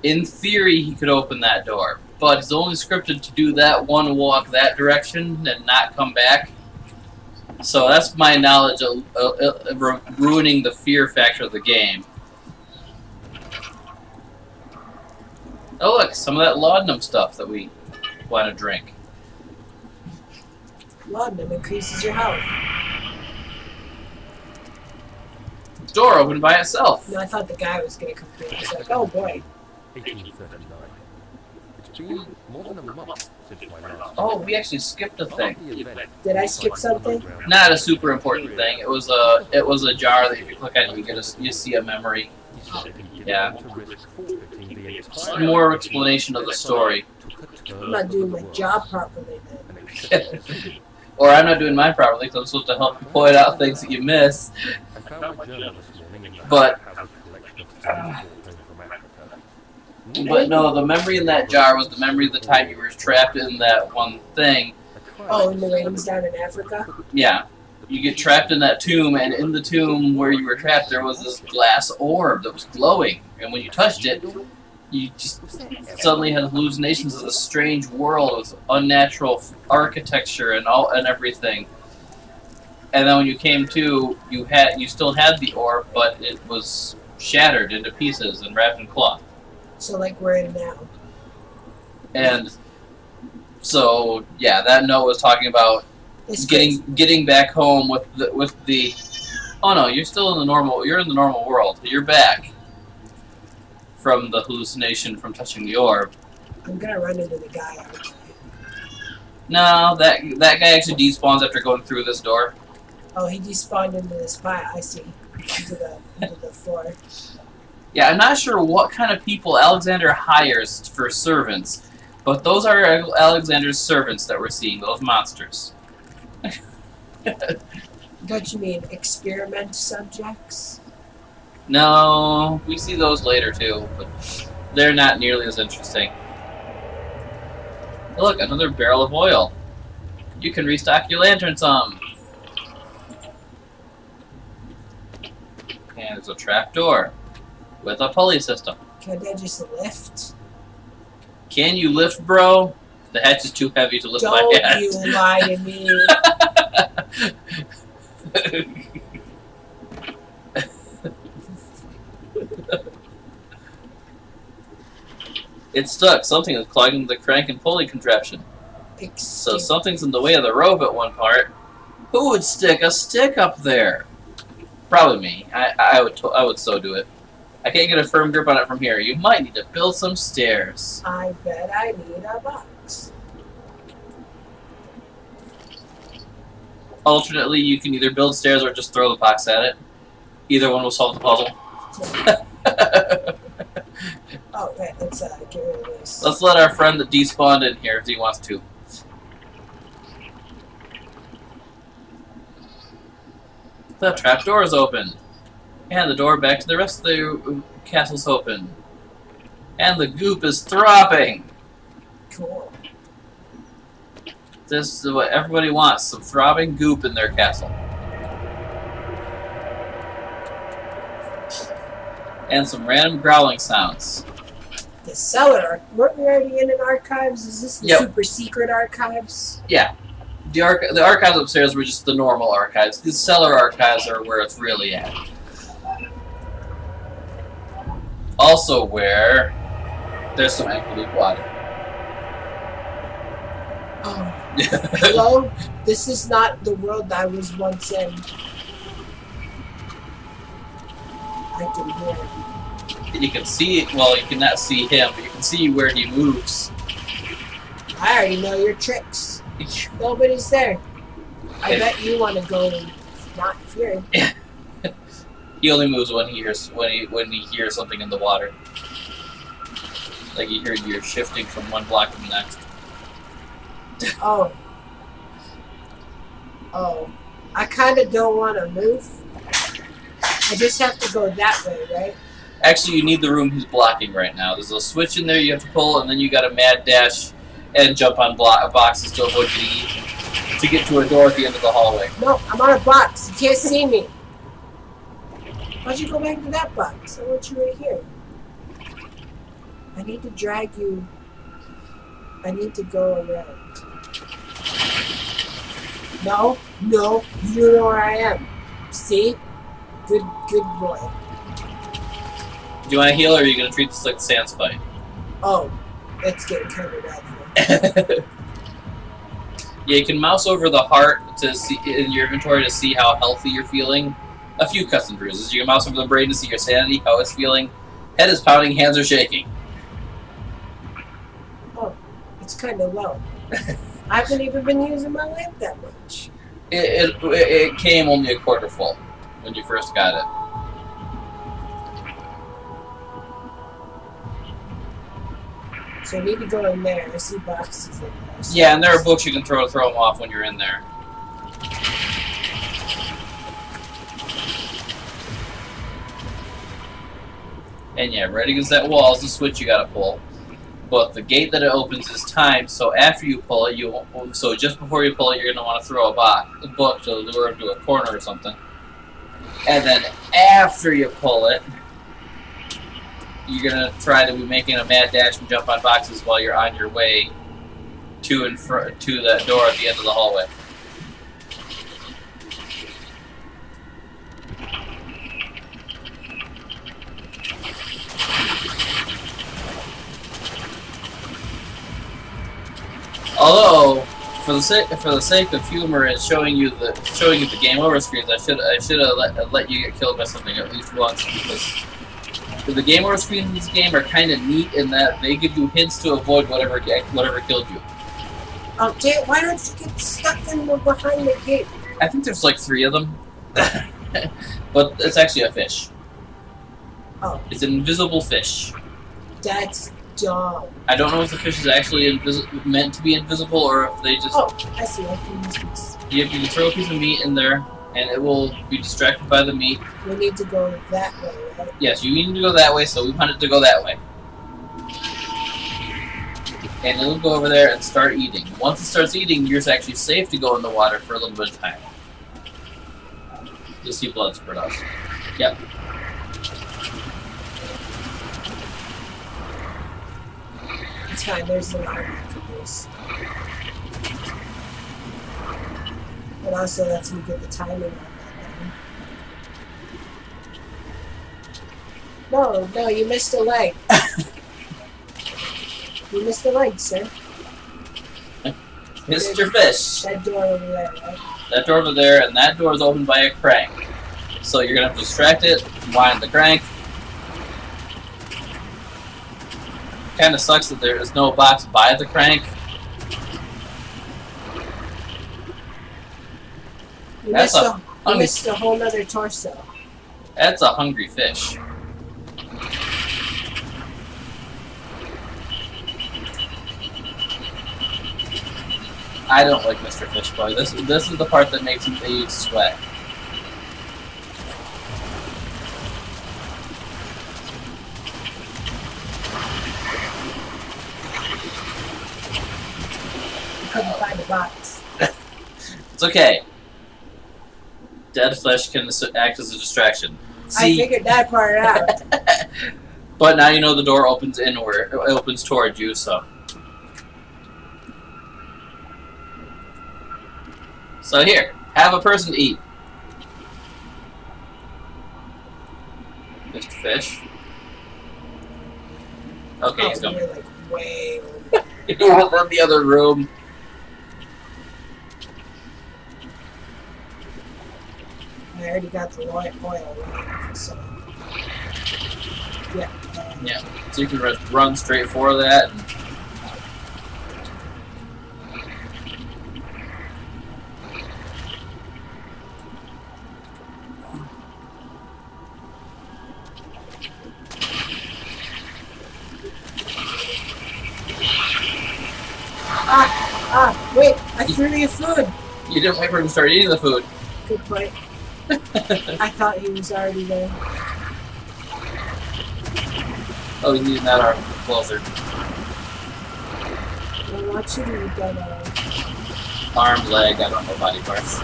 Speaker 1: In theory, he could open that door, but he's only scripted to do that one walk that direction and not come back. So that's my knowledge of ruining the fear factor of the game. Oh look, some of that laudanum stuff that we want to drink.
Speaker 2: Laudanum increases your health.
Speaker 1: Door opened by itself.
Speaker 2: No, I thought the guy was gonna come through. I was like, oh boy.
Speaker 4: 1839. It's been more than a month since my last.
Speaker 1: Oh, we actually skipped a thing.
Speaker 2: Did I skip something?
Speaker 1: Not a super important thing. It was a jar that if you click on, you see a memory. Yeah. It's more explanation of the story.
Speaker 2: I'm not doing my job properly then.
Speaker 1: Or I'm not doing mine properly because I'm supposed to help point out things that you miss. But no, the memory in that jar was the memory of the time you were trapped in that one thing.
Speaker 2: Oh, in the rains down in Africa?
Speaker 1: Yeah. You get trapped in that tomb, and in the tomb where you were trapped, there was this glass orb that was glowing. And when you touched it, you just suddenly had hallucinations of this strange world with unnatural architecture and everything. And then when you came to, you still had the orb, but it was shattered into pieces and wrapped in cloth.
Speaker 2: So like we're in now.
Speaker 1: And so yeah, that note was talking about getting back home with the. Oh no, you're still in the normal. You're in the normal world. You're back from the hallucination from touching the orb.
Speaker 2: I'm gonna run into the guy.
Speaker 1: No, that guy actually despawns after going through this door.
Speaker 2: Oh, he despawned into the spot. I see. Into the floor.
Speaker 1: Yeah, I'm not sure what kind of people Alexander hires for servants, but those are Alexander's servants that we're seeing. Those monsters.
Speaker 2: Don't you mean experiment subjects?
Speaker 1: No, we see those later too, but they're not nearly as interesting. Look, another barrel of oil. You can restock your lantern some. And there's a trapdoor with a pulley system.
Speaker 2: Can I just lift?
Speaker 1: Can you lift, bro? The hatch is too heavy to lift my
Speaker 2: Don't
Speaker 1: hat.
Speaker 2: you lie to me.
Speaker 1: It's stuck. Something is clogging the crank and pulley contraption. So something's in the way of the rope at one part. Who would stick a stick up there? Probably me. I would so do it. I can't get a firm grip on it from here. You might need to build some stairs.
Speaker 2: I bet I need a box.
Speaker 1: Alternately, you can either build stairs or just throw the box at it. Either one will solve the puzzle.
Speaker 2: Oh, right. Let's get rid of this.
Speaker 1: Let's let our friend that despawned in here if he wants to. The trapdoor is open. And the door back to the rest of the castle's open. And the goop is throbbing.
Speaker 2: Cool.
Speaker 1: This is what everybody wants, some throbbing goop in their castle. And some random growling sounds.
Speaker 2: The cellar. Weren't we already in an archives? Is this the
Speaker 1: Yep.
Speaker 2: super secret archives?
Speaker 1: Yeah. The archives upstairs were just the normal archives. The cellar archives are where it's really at. Also where there's some absolute water.
Speaker 2: Oh. Hello? This is not the world I was once in. I can hear him.
Speaker 1: You can see, well, you cannot see him, but you can see where he moves.
Speaker 2: I already know your tricks. Nobody's there. I bet you want to go not here.
Speaker 1: He only moves when he hears something in the water. Like you're shifting from one block to the next.
Speaker 2: Oh. Oh. I kind of don't want to move. I just have to go that way, right?
Speaker 1: Actually, you need the room he's blocking right now. There's a switch in there you have to pull, and then you got to mad dash and jump on boxes to avoid getting eaten to get to a door at the end of the hallway.
Speaker 2: No, I'm on a box. You can't see me. Why'd you go back to that box? I want you right here. I need to drag you. I need to go around. No, no, you know where I am. See? Good boy.
Speaker 1: Do you want to heal, or are you going to treat this like the Sans fight?
Speaker 2: Oh, let's get kind of bad here.
Speaker 1: Yeah, you can mouse over the heart to see in your inventory to see how healthy you're feeling, A few cuts and bruises. You can mouse over the brain to see your sanity, how it's feeling. Head is pounding, hands are shaking.
Speaker 2: Oh, it's kind of low. I haven't even been using my lamp that much.
Speaker 1: It came only a quarter full when you first got it.
Speaker 2: So I need to go in there. I see boxes in there. So
Speaker 1: Yeah, and there are books you can throw them off when you're in there. And yeah, right against that wall is the switch you gotta pull. But the gate that it opens is timed, so after you pull it, so just before you pull it, you're gonna want to throw a book to lure him to a corner or something. And then after you pull it, you're gonna try to be making a mad dash and jump on boxes while you're on your way to that door at the end of the hallway. Although, for the sake of humor and showing you the game over screens, I should have let you get killed by something at least once, because the game over screens in this game are kind of neat in that they give you hints to avoid whatever killed you.
Speaker 2: Oh, Jay, why don't you get stuck in behind the gate?
Speaker 1: I think there's like 3 of them, but it's actually a fish.
Speaker 2: Oh.
Speaker 1: It's an invisible fish.
Speaker 2: That's dumb.
Speaker 1: I don't know if the fish is actually meant to be invisible or if they just...
Speaker 2: Oh, I see. I can use this.
Speaker 1: You can throw a piece of meat in there, and it will be distracted by the meat.
Speaker 2: We need to go that way, right?
Speaker 1: Yes, you need to go that way, so we want it to go that way. And it'll go over there and start eating. Once it starts eating, you're actually safe to go in the water for a little bit of time. You'll see blood spurt out. Yep.
Speaker 2: It's fine. There's an arm I can use. It also lets me get the timing on that. No, you missed a leg. You missed a leg, sir.
Speaker 1: Mr. Fish.
Speaker 2: That door over there, right?
Speaker 1: That door over there, and that door is opened by a crank. So you're going to have to distract it, wind the crank. Kind of sucks that there is no box by the crank.
Speaker 2: You
Speaker 1: That's
Speaker 2: missed a whole other torso.
Speaker 1: That's a hungry fish. I don't like Mr. Fish Boy. This is the part that makes me sweat.
Speaker 2: Couldn't find a box.
Speaker 1: It's okay. Dead flesh can act as a distraction. See,
Speaker 2: I figured that part out.
Speaker 1: but now you know the door opens inward. It opens toward you, so. So here, have a person to eat. Mr. Fish. Okay, he's going.
Speaker 2: You're like way over.
Speaker 1: He went in the other room.
Speaker 2: I already got the oil right, so yeah.
Speaker 1: Yeah, so you can run straight for that. And
Speaker 2: wait, I threw you food.
Speaker 1: you didn't wait for him to start eating the food.
Speaker 2: Good point. I thought he was already there.
Speaker 1: Oh, he's eating that arm closer.
Speaker 2: I want you to eat that
Speaker 1: Arm, leg, I don't know body parts.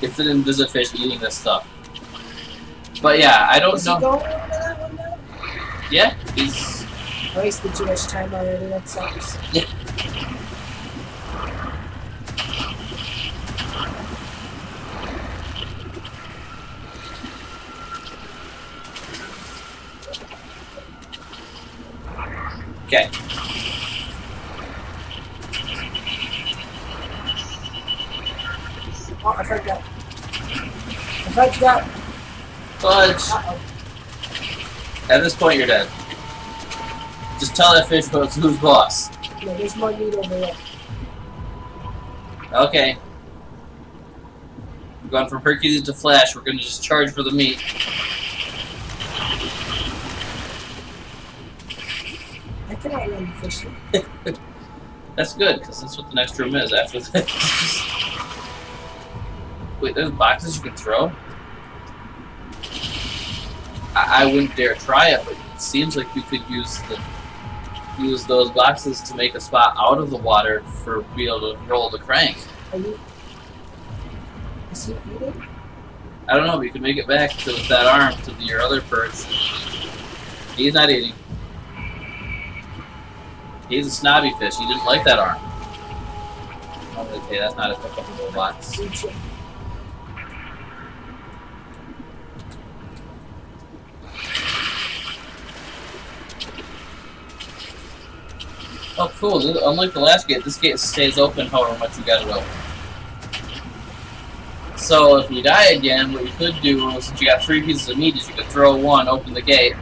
Speaker 1: It's an invisible fish eating this stuff. But yeah, I don't
Speaker 2: Is
Speaker 1: know.
Speaker 2: he going over that one now?
Speaker 1: Yeah, he's.
Speaker 2: Wasted too much time already, that sucks.
Speaker 1: Yeah. Okay.
Speaker 2: Oh, I forgot. I Fudge got.
Speaker 1: Fudge.
Speaker 2: Uh-oh.
Speaker 1: At this point, you're dead. Just tell that fish who's boss.
Speaker 2: No, there's more meat over there.
Speaker 1: Okay. We're going from Hercules to Flash. We're going to just charge for the meat.
Speaker 2: I can outrun the fish.
Speaker 1: That's good, because that's what the next room is after this. Wait, there's boxes you can throw? I wouldn't dare try it, but it seems like you could use those boxes to make a spot out of the water for being able to roll the crank.
Speaker 2: Are you? Is he eating?
Speaker 1: I don't know, but you can make it back to that arm to your other perch. He's not eating. He's a snobby fish. He didn't like that arm. Okay, that's not a pickable box. Oh, cool. Unlike the last gate, this gate stays open however much you got it open. So if we die again, what you could do, since you got 3 pieces of meat, is you could throw one, open the gate,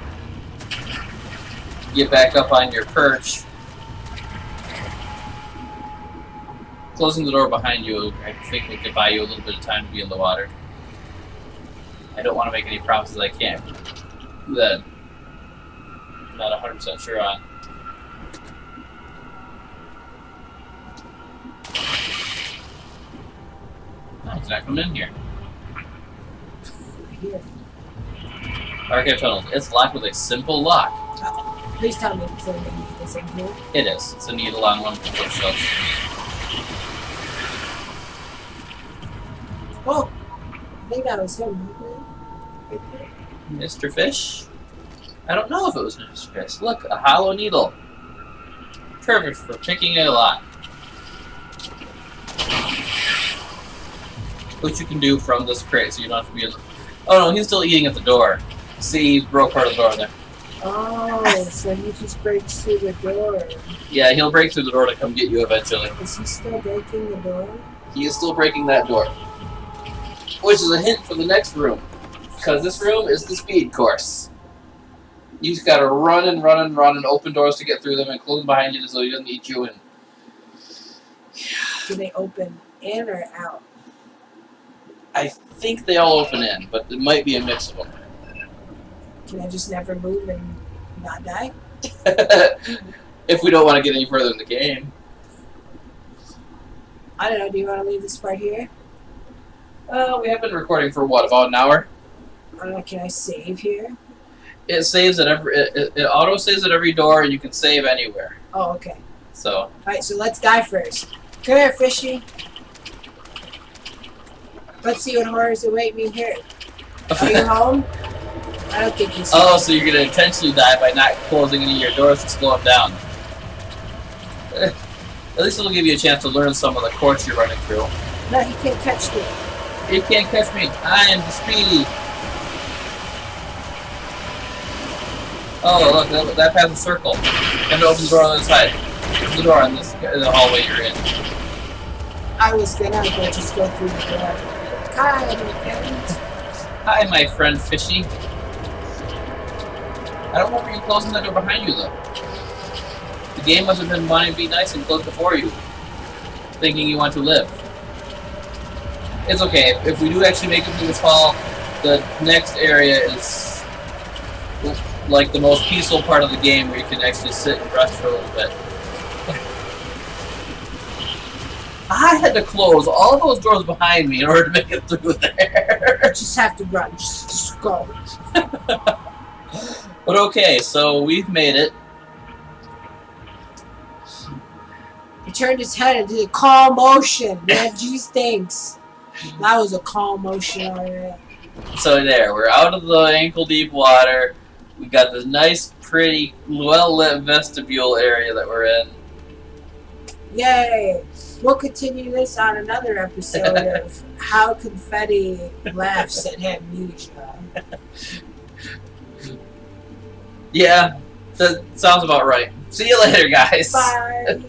Speaker 1: get back up on your perch. Closing the door behind you, I think we could buy you a little bit of time to be in the water. I don't want to make any promises I can't. That I'm not 100% sure on. Oh, he's not coming in here.
Speaker 2: Here.
Speaker 1: Archive tunnels. It's locked with a simple lock.
Speaker 2: Please tell me it's only this in here.
Speaker 1: It is. It's a needle on one of the bookshelves.
Speaker 2: Oh! I think that was him, right there.
Speaker 1: Mr. Fish? I don't know if it was Mr. Fish. Look, a hollow needle. Perfect for picking a lock. Which you can do from this crate, so you don't have to be in... Oh no, he's still eating at the door. See, he broke part of the door there.
Speaker 2: Oh, so he just breaks through the door.
Speaker 1: Yeah, he'll break through the door to come get you eventually.
Speaker 2: Is he still breaking the door?
Speaker 1: He is still breaking that door. Which is a hint for the next room. Because this room is the speed course. You just gotta run and run and run and open doors to get through them and close them behind you so he doesn't eat you in.
Speaker 2: Do they open in or out?
Speaker 1: I think they all open in, but it might be a mix of them.
Speaker 2: Can I just never move and not die?
Speaker 1: If we don't want to get any further in the game.
Speaker 2: I don't know, do you want to leave this part here?
Speaker 1: We have been recording for what, about an hour?
Speaker 2: I don't know, can I save here?
Speaker 1: It saves at every. It auto saves at every door, and you can save anywhere.
Speaker 2: Oh, okay.
Speaker 1: So.
Speaker 2: Alright, so let's die first. Come here, fishy. Let's see what horrors await me here. Are you home? I don't think he's home.
Speaker 1: Oh, so you're gonna intentionally die by not closing any of your doors to slow him down. At least it'll give you a chance to learn some of the courts you're running through.
Speaker 2: No, he can't catch me.
Speaker 1: You can't catch me. I am Speedy. Oh, look, that path is a circle. And it opens the door on the other side. Opens the door in the hallway you're in.
Speaker 2: I was gonna just go through the door. Hi, my friend.
Speaker 1: Hi, my friend Fishy. I don't remember you closing that door behind you, though. The game must have been wanting to be nice and close before you, thinking you want to live. It's okay. If we do actually make it through this hall, the next area is like the most peaceful part of the game where you can actually sit and rest for a little bit. I had to close all those doors behind me in order to make it through there.
Speaker 2: You just have to run. Just go.
Speaker 1: But okay, so we've made it.
Speaker 2: He turned his head and did a calm motion. Man, geez, thanks. That was a calm motion already.
Speaker 1: So there, we're out of the ankle-deep water. We got this nice, pretty, well-lit vestibule area that we're in.
Speaker 2: Yay! We'll continue this on another episode of How Confetti Laughs at Amnesia.
Speaker 1: Yeah, that sounds about right. See you later, guys.
Speaker 2: Bye!